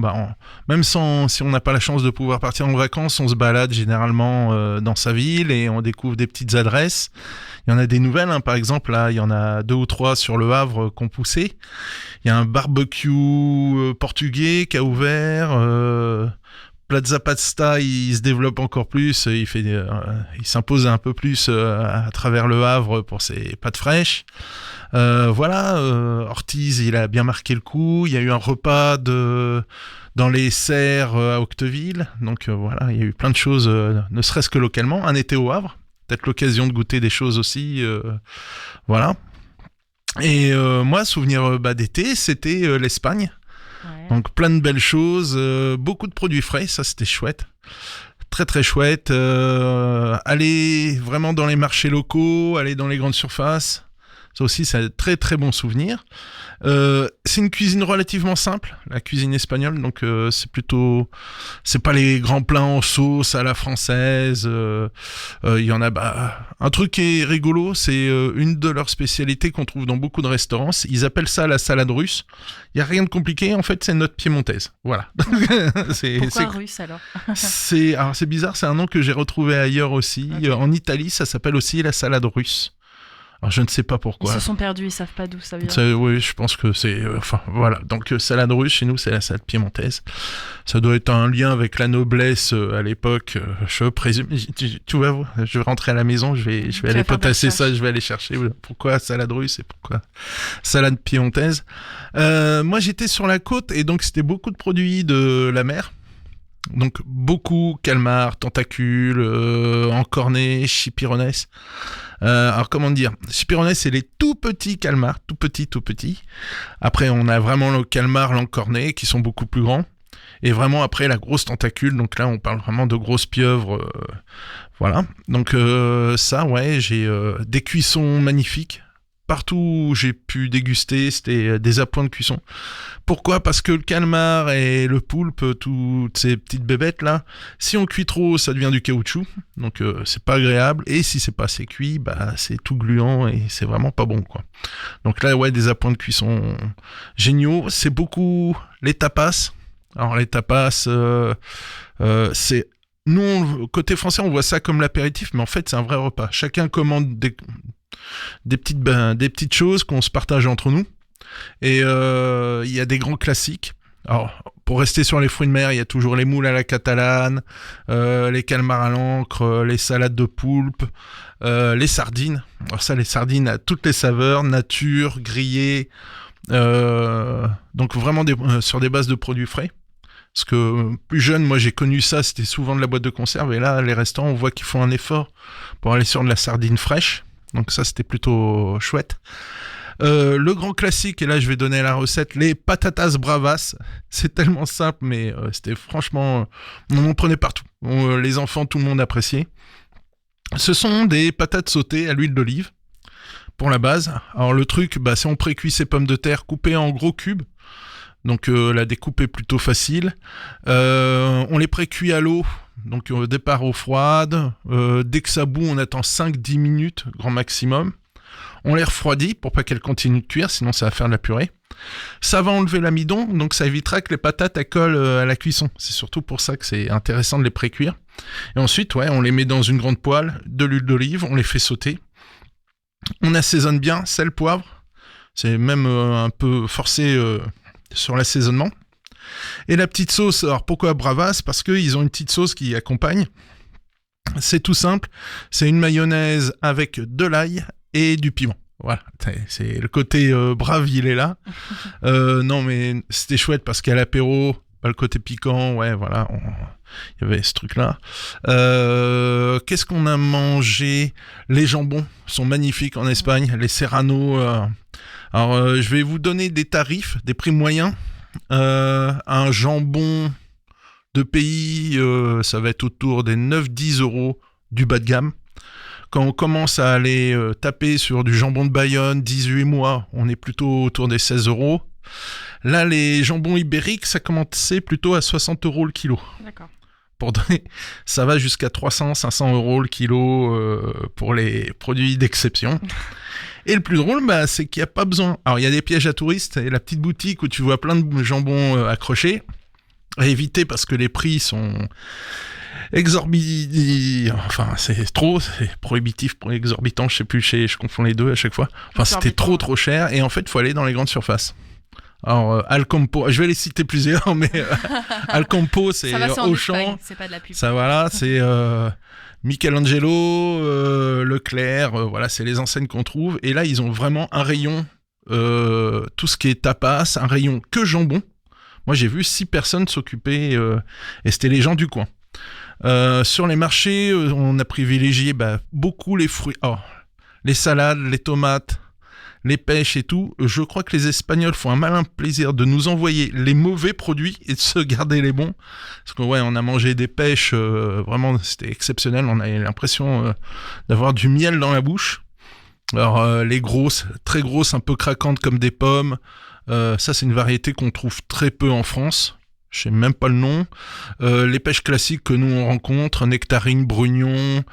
même si on n'a pas la chance de pouvoir partir en vacances, on se balade généralement dans sa ville et on découvre des petites adresses. Il y en a des nouvelles, par exemple, là, il y en a 2 ou 3 sur le Havre qui ont poussé. Il y a un barbecue portugais qui a ouvert. Plaza Pasta, il se développe encore plus. Il s'impose un peu plus à travers le Havre pour ses pâtes fraîches. Ortiz, il a bien marqué le coup. Il y a eu un repas dans les serres à Octeville. Donc il y a eu plein de choses, ne serait-ce que localement. Un été au Havre. Peut-être l'occasion de goûter des choses aussi, voilà. Et moi, souvenir d'été, c'était l'Espagne. Ouais. Donc plein de belles choses, beaucoup de produits frais, ça c'était chouette. Très très chouette. Aller vraiment dans les marchés locaux, aller dans les grandes surfaces. Ça aussi, c'est un très très bon souvenir. C'est une cuisine relativement simple, la cuisine espagnole, donc c'est pas les grands plats en sauce à la française. Il y en a, un truc qui est rigolo, c'est une de leurs spécialités qu'on trouve dans beaucoup de restaurants. Ils appellent ça la salade russe. Il y a rien de compliqué, en fait, c'est une note piémontaise. Voilà. Pourquoi russe alors c'est bizarre, c'est un nom que j'ai retrouvé ailleurs aussi. Okay. En Italie, ça s'appelle aussi la salade russe. Alors, je ne sais pas pourquoi. Ils se sont perdus, ils savent pas d'où ça vient. Oui, je pense que c'est... Enfin, voilà. Donc, salade russe, chez nous, c'est la salade piémontaise. Ça doit être un lien avec la noblesse à l'époque, je présume. Tu vois, je vais rentrer à la maison, je vais aller potasser ça, je vais aller chercher pourquoi salade russe et pourquoi salade piémontaise. Moi, j'étais sur la côte et donc, c'était beaucoup de produits de la mer. Donc, beaucoup calmar, tentacules, encornets, chipirones. Alors, comment dire, chipirones, c'est les tout petits calmars, tout petits. Après, on a vraiment le calmar, l'encornet, qui sont beaucoup plus grands. Et vraiment, après, la grosse tentacule. Donc là, on parle vraiment de grosses pieuvres. Voilà. Donc, ça, ouais, j'ai des cuissons magnifiques. Partout où j'ai pu déguster, c'était des appoints de cuisson. Pourquoi ? Parce que le calmar et le poulpe, toutes ces petites bébêtes là, si on cuit trop, ça devient du caoutchouc, donc c'est pas agréable. Et si c'est pas assez cuit, bah c'est tout gluant et c'est vraiment pas bon quoi. Donc là, ouais, des appoints de cuisson géniaux. C'est beaucoup les tapas. Alors les tapas, c'est nous côté français, on voit ça comme l'apéritif, mais en fait c'est un vrai repas. Chacun commande des petites choses qu'on se partage entre nous. Et il y a des grands classiques. Alors, pour rester sur les fruits de mer, il y a toujours les moules à la catalane, les calmars à l'encre, les salades de poulpe, les sardines. Alors ça, les sardines à toutes les saveurs, nature, grillées. Donc vraiment sur des bases de produits frais. Parce que plus jeune, moi j'ai connu ça, c'était souvent de la boîte de conserve. Et là, les restaurants, on voit qu'ils font un effort pour aller sur de la sardine fraîche. Donc ça, c'était plutôt chouette. Le grand classique, et là je vais donner la recette, les patatas bravas. C'est tellement simple, mais c'était franchement... on en prenait partout. Les enfants, tout le monde appréciait. Ce sont des patates sautées à l'huile d'olive, pour la base. Alors le truc, c'est on précuit ces pommes de terre coupées en gros cubes. Donc la découpe est plutôt facile. On les précuit à l'eau. Donc au départ eau froide, dès que ça bout, on attend 5-10 minutes, grand maximum. On les refroidit pour pas qu'elles continuent de cuire, sinon ça va faire de la purée. Ça va enlever l'amidon, donc ça évitera que les patates collent à la cuisson. C'est surtout pour ça que c'est intéressant de les précuire. Et ensuite, ouais, on les met dans une grande poêle, de l'huile d'olive, on les fait sauter. On assaisonne bien, sel, poivre. C'est même un peu forcé sur l'assaisonnement. Et la petite sauce, alors pourquoi bravas ? Parce qu'ils ont une petite sauce qui accompagne. C'est tout simple, c'est une mayonnaise avec de l'ail et du piment. Voilà, c'est le côté brave, il est là. Non mais c'était chouette parce qu'à l'apéro, le côté piquant, ouais voilà, il y avait ce truc-là. Qu'est-ce qu'on a mangé ? Les jambons sont magnifiques en Espagne, les serranos. Alors je vais vous donner des tarifs, des prix moyens. Un jambon de pays, ça va être autour des 9-10 euros du bas de gamme. Quand on commence à aller taper sur du jambon de Bayonne, 18 mois, on est plutôt autour des 16 euros. Là, les jambons ibériques, ça commençait plutôt à 60 euros le kilo. D'accord. Pour donner, ça va jusqu'à 300-500 euros le kilo pour les produits d'exception. Et le plus drôle, c'est qu'il n'y a pas besoin. Alors, il y a des pièges à touristes et la petite boutique où tu vois plein de jambons accrochés. À éviter parce que les prix sont exorbitants. Enfin, c'est prohibitif, exorbitant, je sais plus, je confonds les deux à chaque fois. Enfin, c'était trop cher et en fait, il faut aller dans les grandes surfaces. Alors, Alcampo, je vais les citer plusieurs, mais Alcampo, c'est Auchan. C'est pas de la pub. Ça, voilà, c'est Michelangelo, Leclerc, voilà, c'est les enseignes qu'on trouve. Et là, ils ont vraiment un rayon, tout ce qui est tapas, un rayon que jambon. Moi, j'ai vu 6 personnes s'occuper, et c'était les gens du coin. Sur les marchés, on a privilégié beaucoup les fruits. Oh, les salades, les tomates, les pêches et tout. Je crois que les Espagnols font un malin plaisir de nous envoyer les mauvais produits et de se garder les bons. Parce que ouais, on a mangé des pêches, vraiment, c'était exceptionnel. On avait l'impression d'avoir du miel dans la bouche. Alors, les grosses, très grosses, un peu craquantes comme des pommes. Ça, c'est une variété qu'on trouve très peu en France. Je sais même pas le nom. Les pêches classiques que nous on rencontre, nectarine, brugnon,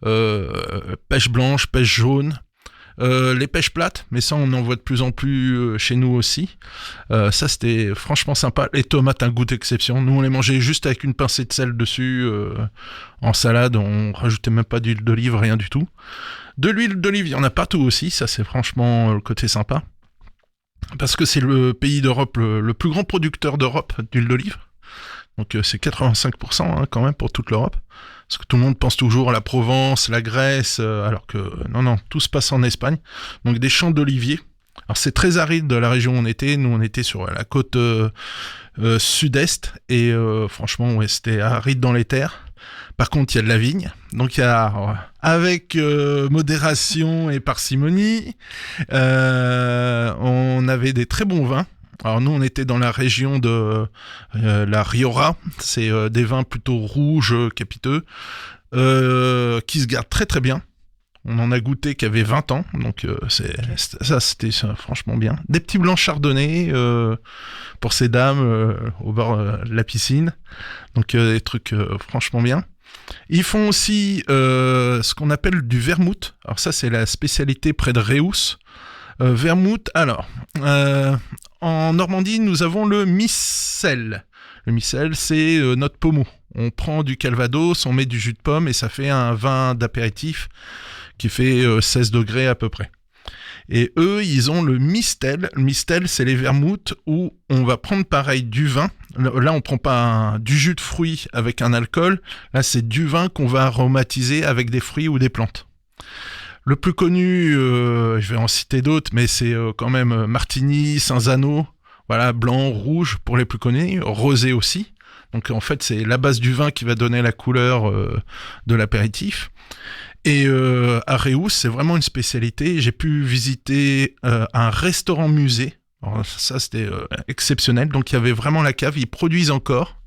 pêche blanche, pêche jaune. Les pêches plates, mais ça on en voit de plus en plus chez nous aussi. Ça c'était franchement sympa. Les tomates, un goût d'exception. Nous on les mangeait juste avec une pincée de sel dessus, en salade, on rajoutait même pas d'huile d'olive, rien du tout. De l'huile d'olive, il y en a partout aussi, ça c'est franchement le côté sympa. Parce que c'est le pays d'Europe, le plus grand producteur d'Europe d'huile d'olive. Donc c'est 85% quand même pour toute l'Europe. Parce que tout le monde pense toujours à la Provence, la Grèce, alors que non, tout se passe en Espagne. Donc des champs d'oliviers. Alors c'est très aride de la région où on était. Nous on était sur la côte sud-est et franchement ouais, c'était aride dans les terres. Par contre, il y a de la vigne, donc il y a, avec modération et parcimonie, on avait des très bons vins. Alors nous, on était dans la région de la Rioja, c'est des vins plutôt rouges, capiteux, qui se gardent très très bien. On en a goûté qui avait 20 ans, donc c'était franchement bien. Des petits blancs chardonnay pour ces dames au bord de la piscine, donc des trucs franchement bien. Ils font aussi ce qu'on appelle du vermouth. Alors ça, c'est la spécialité près de Reus. Vermouth, alors, en Normandie, nous avons le missel. Le missel, c'est notre pommeau. On prend du calvados, on met du jus de pomme et ça fait un vin d'apéritif qui fait 16 degrés à peu près. Et eux, ils ont le mistel. Le mistel, c'est les vermouths où on va prendre pareil du vin. Là, on prend pas du jus de fruits avec un alcool. Là, c'est du vin qu'on va aromatiser avec des fruits ou des plantes. Le plus connu, je vais en citer d'autres, mais c'est quand même Martigny, Cinzano. Voilà, blanc, rouge pour les plus connus. Rosé aussi. Donc en fait, c'est la base du vin qui va donner la couleur de l'apéritif. Et à Reus, c'est vraiment une spécialité. J'ai pu visiter un restaurant-musée. Alors, ça, c'était exceptionnel. Donc, il y avait vraiment la cave. Ils produisent encore.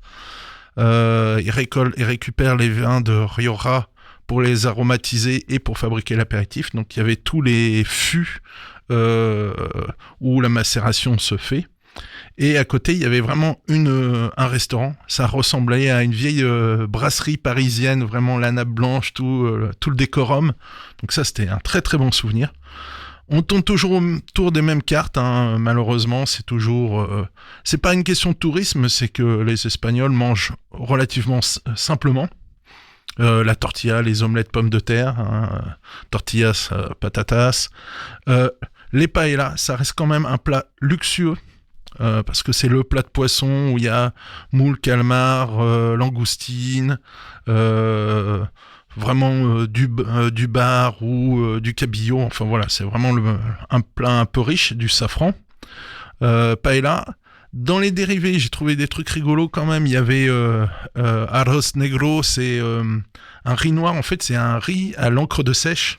Ils récupèrent les vins de Rioja pour les aromatiser et pour fabriquer l'apéritif. Donc, il y avait tous les fûts où la macération se fait. Et à côté, il y avait vraiment un restaurant. Ça ressemblait à une vieille brasserie parisienne, vraiment la nappe blanche, tout le décorum. Donc ça, c'était un très très bon souvenir. On tourne toujours autour des mêmes cartes, hein. Malheureusement, c'est toujours... c'est pas une question de tourisme, c'est que les Espagnols mangent relativement simplement. La tortilla, les omelettes pommes de terre, hein, tortillas, patatas. Les paellas, ça reste quand même un plat luxueux. Parce que c'est le plat de poisson où il y a moule, calmar, langoustine, vraiment du bar ou du cabillaud. Enfin voilà, c'est vraiment un plat un peu riche, du safran. Paella. Dans les dérivés, j'ai trouvé des trucs rigolos quand même. Il y avait arroz negro, c'est un riz noir. En fait, c'est un riz à l'encre de sèche.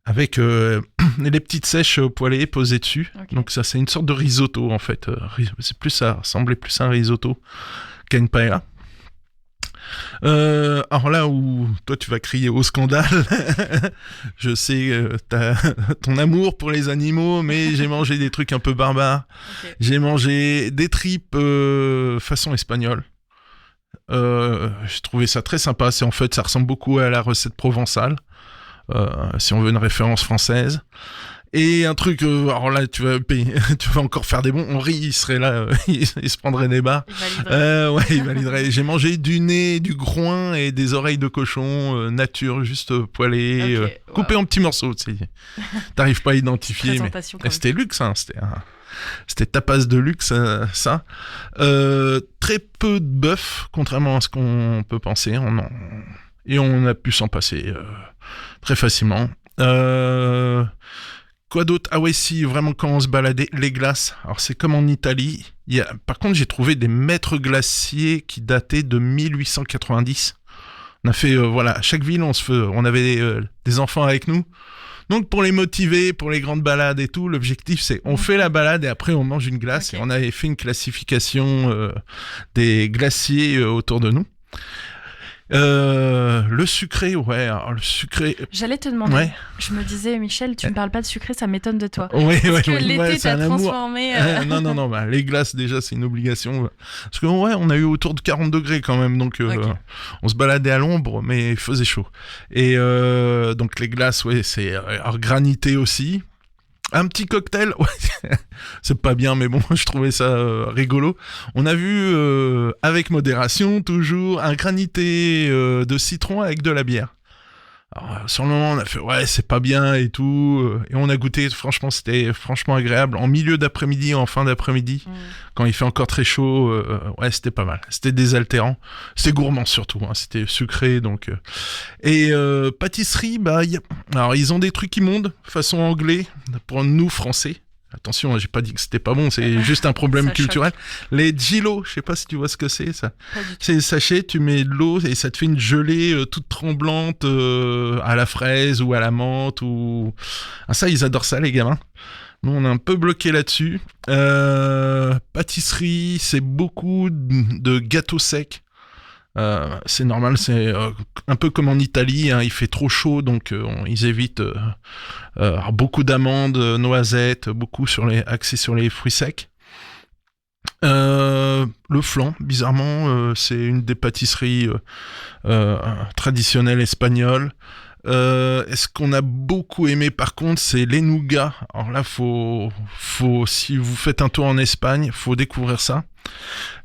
Avec les petites sèches poêlées posées dessus. Okay. Donc ça, c'est une sorte de risotto, en fait. Ça ressemblait plus à un risotto qu'à une paella. Alors là où toi, tu vas crier au scandale, je sais ton amour pour les animaux, mais j'ai mangé des trucs un peu barbares. Okay. J'ai mangé des tripes façon espagnole. J'ai trouvé ça très sympa. En fait, ça ressemble beaucoup à la recette provençale. Si on veut une référence française. Et un truc, alors là, tu vas encore faire des bons. Henri, il serait là, il se prendrait des barres. Il validerait. J'ai mangé du nez, du groin et des oreilles de cochon, nature, juste poêlées, okay, coupées en petits morceaux. T'arrives pas à identifier, mais c'était luxe, hein, c'était tapas de luxe, ça. Très peu de bœuf, contrairement à ce qu'on peut penser. Et on a pu s'en passer très facilement. Quoi d'autre ? Ah ouais, si, vraiment, quand on se baladait, les glaces. Alors, c'est comme en Italie. Par contre, j'ai trouvé des maîtres glaciers qui dataient de 1890. On a fait, à chaque ville, on avait des enfants avec nous. Donc, pour les motiver, pour les grandes balades et tout, l'objectif, c'est on fait la balade et après, on mange une glace. Okay. Et on avait fait une classification des glaciers autour de nous. Le sucré, ouais, alors le sucré. J'allais te demander. Ouais. Je me disais, Michel, tu me parles pas de sucré, ça m'étonne de toi. Ouais, Parce que ouais, l'été c'est t'as un amour. transformé. Non, bah, les glaces déjà c'est une obligation. Parce que ouais, on a eu autour de 40 degrés quand même, donc on se baladait à l'ombre, mais il faisait chaud. Et donc les glaces, ouais, c'est alors, granité aussi. Un petit cocktail, ouais, c'est pas bien, mais bon, je trouvais ça rigolo. On a vu, avec modération, toujours, un granité de citron avec de la bière. Alors, sur le moment, on a fait, ouais, c'est pas bien et tout. Et on a goûté, franchement, c'était franchement agréable. En milieu d'après-midi, en fin d'après-midi, quand il fait encore très chaud, ouais, c'était pas mal. C'était désaltérant. C'était gourmand surtout, hein, c'était sucré, donc... Et pâtisserie, bah, alors, ils ont des trucs immondes, façon anglais, pour nous, Français. Attention, j'ai pas dit que c'était pas bon, c'est juste un problème culturel. Les Gilo, je sais pas si tu vois ce que c'est, ça. C'est des sachets, tu mets de l'eau et ça te fait une gelée toute tremblante à la fraise ou à la menthe ou... Ah, ça, ils adorent ça, les gamins. Nous, on est un peu bloqué là-dessus. Pâtisserie, c'est beaucoup de gâteaux secs. C'est normal, c'est un peu comme en Italie, hein, il fait trop chaud, donc ils évitent beaucoup d'amandes, noisettes, beaucoup axés sur les fruits secs. Le flan, bizarrement, c'est une des pâtisseries traditionnelles espagnoles. Ce qu'on a beaucoup aimé par contre, c'est les nougats. Alors là, faut si vous faites un tour en Espagne, faut découvrir ça.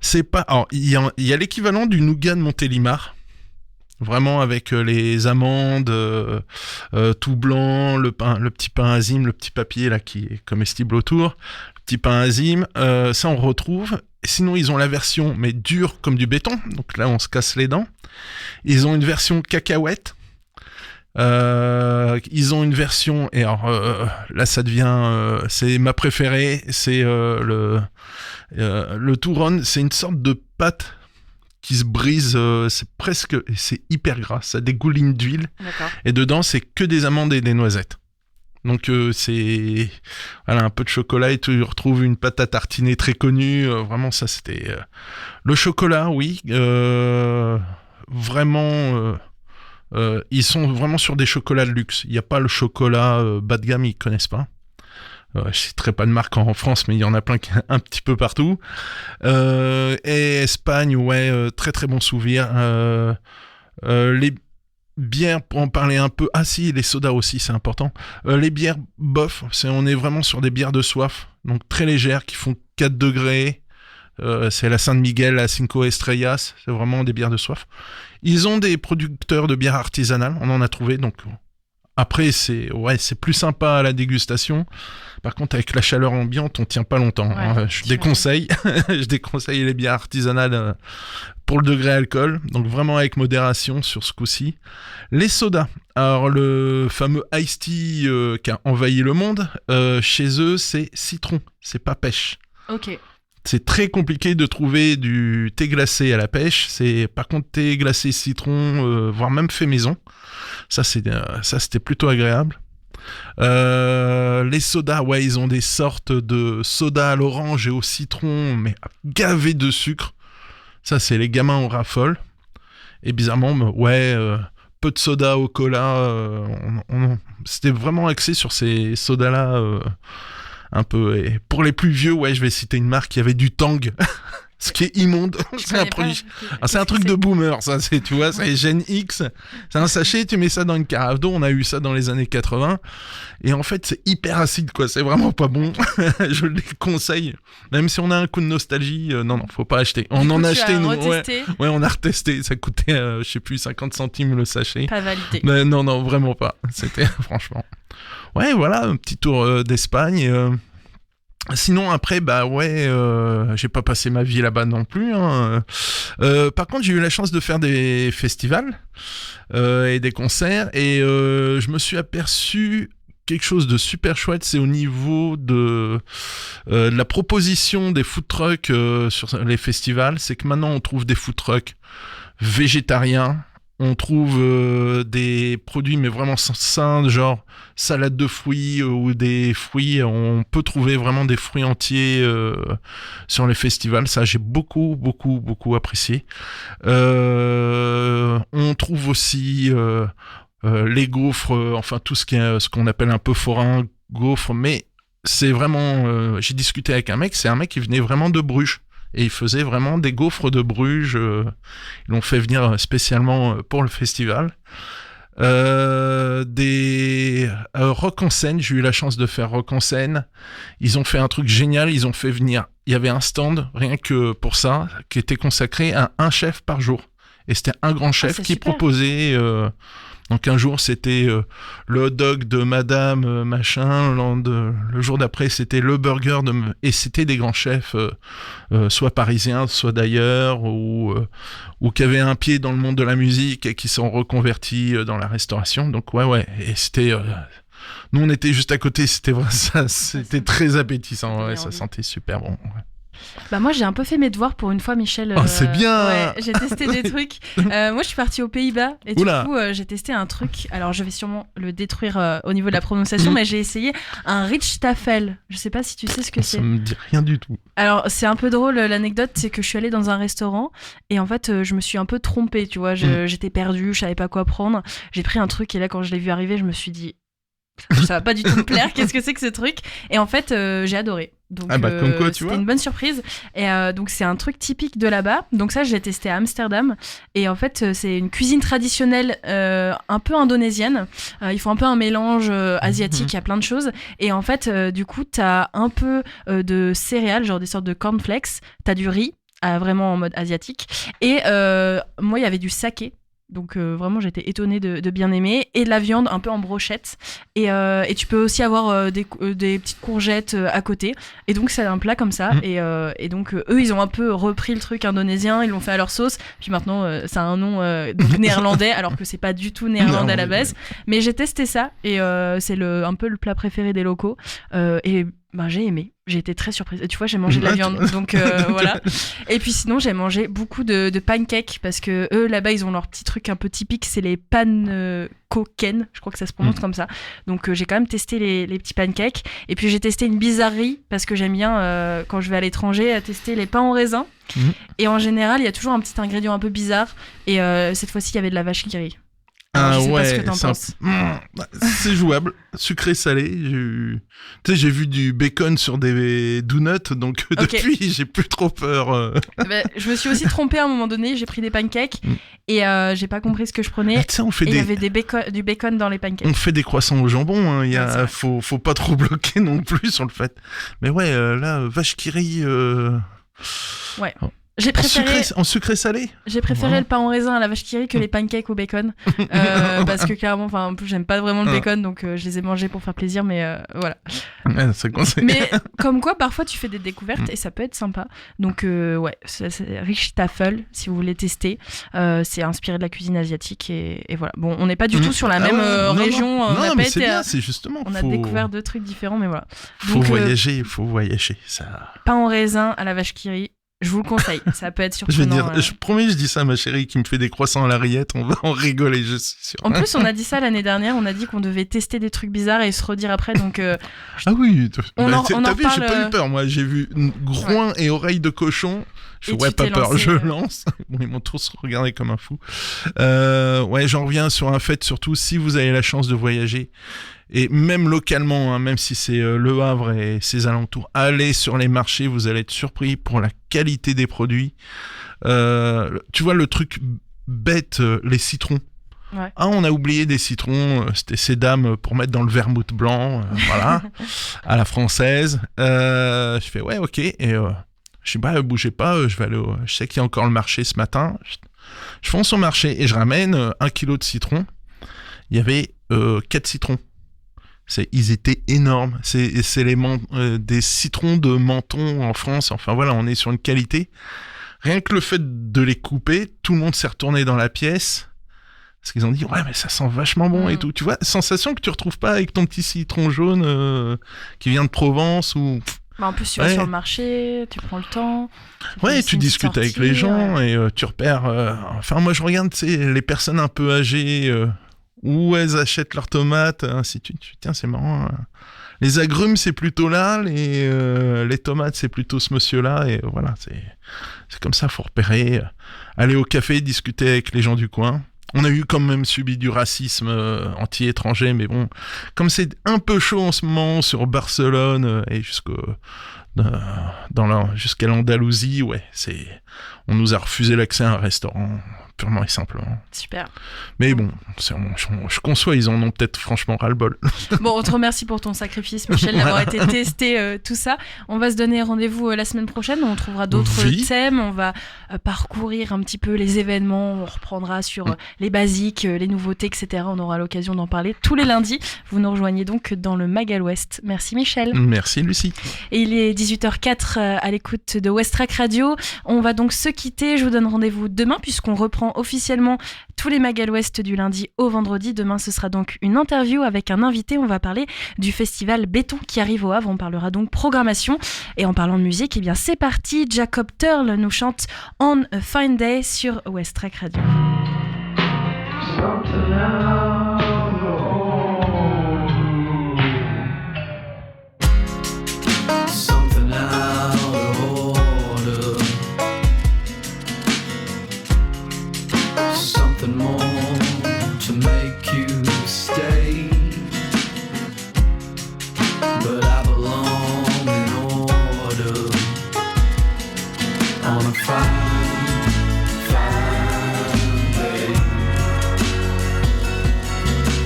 C'est pas. Alors il y a l'équivalent du nougat de Montélimar, vraiment avec les amandes tout blanc, le petit pain azime, le petit papier là qui est comestible autour, le petit pain azime. Ça on retrouve. Sinon ils ont la version mais dure comme du béton, donc là on se casse les dents. Ils ont une version cacahuète. Ils ont une version et alors là ça devient c'est ma préférée, c'est le touron, c'est une sorte de pâte qui se brise, c'est hyper gras, ça dégouline d'huile. D'accord. Et dedans c'est que des amandes et des noisettes. Donc c'est voilà, un peu de chocolat et tu retrouves une pâte à tartiner très connue, vraiment ça c'était le chocolat, oui, vraiment ils sont vraiment sur des chocolats de luxe. Il n'y a pas le chocolat bas de gamme, ils ne connaissent pas. Je ne citerai pas de marque en France, mais il y en a plein un petit peu partout. Et Espagne, ouais, très très bon souvenir. Les bières, pour en parler un peu... Ah si, les sodas aussi, c'est important. Les bières, bof, on est vraiment sur des bières de soif, donc très légères, qui font 4 degrés. C'est la San Miguel, la Cinco Estrellas, c'est vraiment des bières de soif. Ils ont des producteurs de bières artisanales, on en a trouvé, donc après c'est plus sympa à la dégustation. Par contre avec la chaleur ambiante, on tient pas longtemps. Ouais, hein. Je déconseille les bières artisanales pour le degré alcool, donc vraiment avec modération sur ce coup-ci. Les sodas, alors le fameux iced tea qui a envahi le monde, chez eux c'est citron, c'est pas pêche. Ok. C'est très compliqué de trouver du thé glacé à la pêche. C'est par contre thé glacé citron, voire même fait maison. Ça c'était plutôt agréable. Les sodas, ouais, ils ont des sortes de sodas à l'orange et au citron, mais gavés de sucre. Ça, c'est les gamins en raffolent. Et bizarrement, ouais, peu de soda au cola. C'était vraiment axé sur ces sodas-là. Un peu. Et pour les plus vieux, ouais, je vais citer une marque qui avait du Tang, ce qui est immonde. C'est un produit. Alors, c'est un truc de boomer, ça. Tu vois, c'est Gen X. C'est un sachet, tu mets ça dans une carafe d'eau. On a eu ça dans les années 80. Et en fait, c'est hyper acide, quoi. C'est vraiment pas bon. Je le déconseille. Même si on a un coup de nostalgie, non, faut pas acheter. On en a acheté, nous. Ouais, on a retesté. Ça coûtait, je sais plus, 50 centimes le sachet. Pas validé. Mais non, vraiment pas. C'était, franchement. Ouais, voilà, un petit tour d'Espagne. Sinon, après, bah ouais, j'ai pas passé ma vie là-bas non plus. Hein. Par contre, j'ai eu la chance de faire des festivals et des concerts. Et je me suis aperçu quelque chose de super chouette, c'est au niveau de la proposition des food trucks sur les festivals. C'est que maintenant, on trouve des food trucks végétariens. On trouve des produits mais vraiment sains, genre salade de fruits ou des fruits. On peut trouver vraiment des fruits entiers sur les festivals. Ça, j'ai beaucoup apprécié. On trouve aussi les gaufres, enfin tout ce qu'on appelle un peu forain, gaufres. Mais c'est vraiment... j'ai discuté avec un mec, c'est un mec qui venait vraiment de Bruges. Et ils faisaient vraiment des gaufres de Bruges. Ils l'ont fait venir spécialement pour le festival. Des Rock en scène. J'ai eu la chance de faire Rock en scène. Ils ont fait un truc génial. Ils ont fait venir... Il y avait un stand, rien que pour ça, qui était consacré à un chef par jour. Et c'était un grand chef qui proposait... Donc un jour c'était le hot dog de Madame machin, le jour d'après c'était le burger et c'était des grands chefs, soit parisiens, soit d'ailleurs, ou qui avaient un pied dans le monde de la musique et qui sont reconvertis dans la restauration. Donc ouais, et c'était... nous on était juste à côté, c'était très appétissant, ouais, ça sentait super bon. Ouais. Bah moi j'ai un peu fait mes devoirs pour une fois, Michel. C'est bien. Ouais, j'ai testé des trucs. Moi je suis partie aux Pays-Bas et du coup j'ai testé un truc. Alors je vais sûrement le détruire au niveau de la prononciation, mais j'ai essayé un Richtafel. Je sais pas si tu sais ce que c'est. Ça me dit rien du tout. Alors c'est un peu drôle, l'anecdote, c'est que je suis allée dans un restaurant et en fait je me suis un peu trompée, tu vois. J'étais perdue, je savais pas quoi prendre. J'ai pris un truc et là quand je l'ai vu arriver, je me suis dit ça va pas du tout me plaire, qu'est-ce que c'est que ce truc? Et en fait j'ai adoré. Donc comme quoi, tu vois, c'était une bonne surprise. Et donc c'est un truc typique de là-bas. Donc ça je l'ai testé à Amsterdam. Et en fait c'est une cuisine traditionnelle un peu indonésienne. Ils font un peu un mélange asiatique, il y a plein de choses. Et en fait du coup t'as un peu de céréales, genre des sortes de cornflakes. T'as du riz, vraiment en mode asiatique. Et moi il y avait du saké. Donc vraiment j'étais étonnée de bien aimer, et de la viande un peu en brochette, et tu peux aussi avoir des petites courgettes à côté, et donc c'est un plat comme ça. Et donc eux ils ont un peu repris le truc indonésien, ils l'ont fait à leur sauce, puis maintenant ça a un nom donc néerlandais alors que c'est pas du tout néerlandais à la base, mais j'ai testé ça et c'est un peu le plat préféré des locaux, et ben, j'ai aimé, j'ai été très surprise. Et tu vois, j'ai mangé de la viande, donc voilà. Et puis sinon, j'ai mangé beaucoup de pancakes, parce que eux, là-bas, ils ont leur petit truc un peu typique, c'est les pankoken, je crois que ça se prononce comme ça. Donc j'ai quand même testé les petits pancakes. Et puis j'ai testé une bizarrerie, parce que j'aime bien, quand je vais à l'étranger, tester les pains au raisin. Et en général, il y a toujours un petit ingrédient un peu bizarre. Et cette fois-ci, il y avait de la vache qui rit. Alors, je sais pas ce que t'en penses. C'est jouable, sucré-salé. Tu sais, j'ai vu du bacon sur des donuts, donc depuis, j'ai plus trop peur. Je me suis aussi trompée à un moment donné, j'ai pris des pancakes et j'ai pas compris ce que je prenais. Il y avait du bacon dans les pancakes. On fait des croissants au jambon, hein. Faut pas trop bloquer non plus sur le fait. Mais ouais, là, vache qui rit... Ouais. J'ai préféré... En sucré-salé. J'ai préféré le pain au raisin à la vache qui rit que les pancakes au bacon. Parce que clairement, en plus, j'aime pas vraiment le bacon, donc je les ai mangés pour faire plaisir, mais voilà. Mais comme quoi, parfois, tu fais des découvertes et ça peut être sympa. Donc ouais, c'est Richtafel, si vous voulez tester. C'est inspiré de la cuisine asiatique et voilà. Bon, on n'est pas du tout sur la même région. Non, mais c'est bien, c'est justement... On a découvert deux trucs différents, mais voilà. Faut voyager. Ça... Pain au raisin à la vache qui rit. Je vous le conseille, ça peut être surprenant. Je promets, je dis ça à ma chérie qui me fait des croissants à la rillette, on va en rigoler, je suis sûr. En plus, on a dit ça l'année dernière, on a dit qu'on devait tester des trucs bizarres et se redire après, donc... Ah oui, t'as vu, j'ai pas eu peur, moi, j'ai vu groin et oreille de cochon, pas peur, je lance. Bon, ils m'ont tous regardé comme un fou. Ouais, j'en reviens sur un fait, surtout si vous avez la chance de voyager, et même localement, hein, même si c'est Le Havre et ses alentours, allez sur les marchés, vous allez être surpris pour la qualité des produits. Tu vois le truc bête, les citrons. Ouais. Ah, on a oublié des citrons, c'était ces dames pour mettre dans le vermouth blanc, voilà, à la française. Je fais ouais, ok, et je dis bah bougez pas, je vais aller je sais qu'il y a encore le marché ce matin. Je fonce au marché et je ramène 1 kilo de citrons. Il y avait 4 citrons. Ils étaient énormes. C'est des citrons de Menton en France. Enfin voilà, on est sur une qualité. Rien que le fait de les couper, tout le monde s'est retourné dans la pièce. Parce qu'ils ont dit, ouais, mais ça sent vachement bon et tout. Tu vois, sensation que tu retrouves pas avec ton petit citron jaune qui vient de Provence ou... En plus, tu vas sur le marché, tu prends le temps. Ouais, tu discutes avec les gens et tu repères. Enfin, moi, je regarde les personnes un peu âgées où elles achètent leurs tomates, ainsi de suite. Tiens, c'est marrant. Les agrumes, c'est plutôt là, les tomates, c'est plutôt ce monsieur-là. Et voilà, c'est comme ça, faut repérer. Aller au café, discuter avec les gens du coin. On a eu quand même subi du racisme anti-étranger, mais bon, comme c'est un peu chaud en ce moment sur Barcelone et jusqu'à l'Andalousie, ouais, on nous a refusé l'accès à un restaurant, purement et simplement. Super. Mais bon, je conçois, ils en ont peut-être franchement ras-le-bol. Bon, on te remercie pour ton sacrifice, Michel, d'avoir été testé tout ça. On va se donner rendez-vous la semaine prochaine, on trouvera d'autres thèmes, on va parcourir un petit peu les événements, on reprendra sur les basiques, les nouveautés, etc. On aura l'occasion d'en parler tous les lundis. Vous nous rejoignez donc dans le Magal West. Merci Michel. Merci Lucie. Et il est 18h04 à l'écoute de West Track Radio. On va donc se quitter. Je vous donne rendez-vous demain puisqu'on reprend officiellement tous les Magal West du lundi au vendredi. Demain, ce sera donc une interview avec un invité. On va parler du festival Béton qui arrive au Havre. On parlera donc programmation. Et en parlant de musique, eh bien, c'est parti. Jacob Turl nous chante On a Fine Day sur West Track Radio. Something more to make you stay, but I belong in order on a fine, fine day.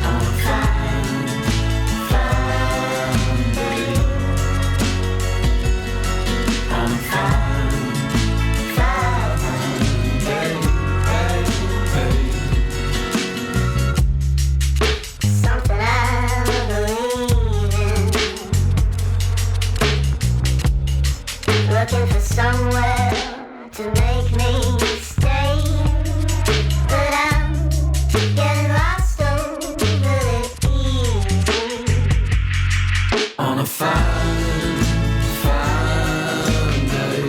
On a fine, fine day. On a fine, fine day. Something I believe in, looking for somewhere to make me stay, but I'm getting lost over the evening. On a fine, fine day.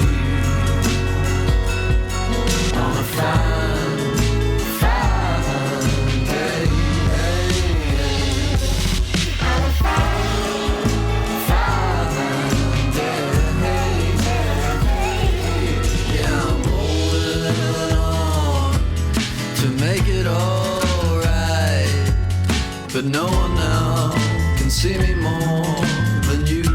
On a fine, fine day. On a fine, Fine day. Yeah, I'm holding on to make it alright, but no one now can see me more than you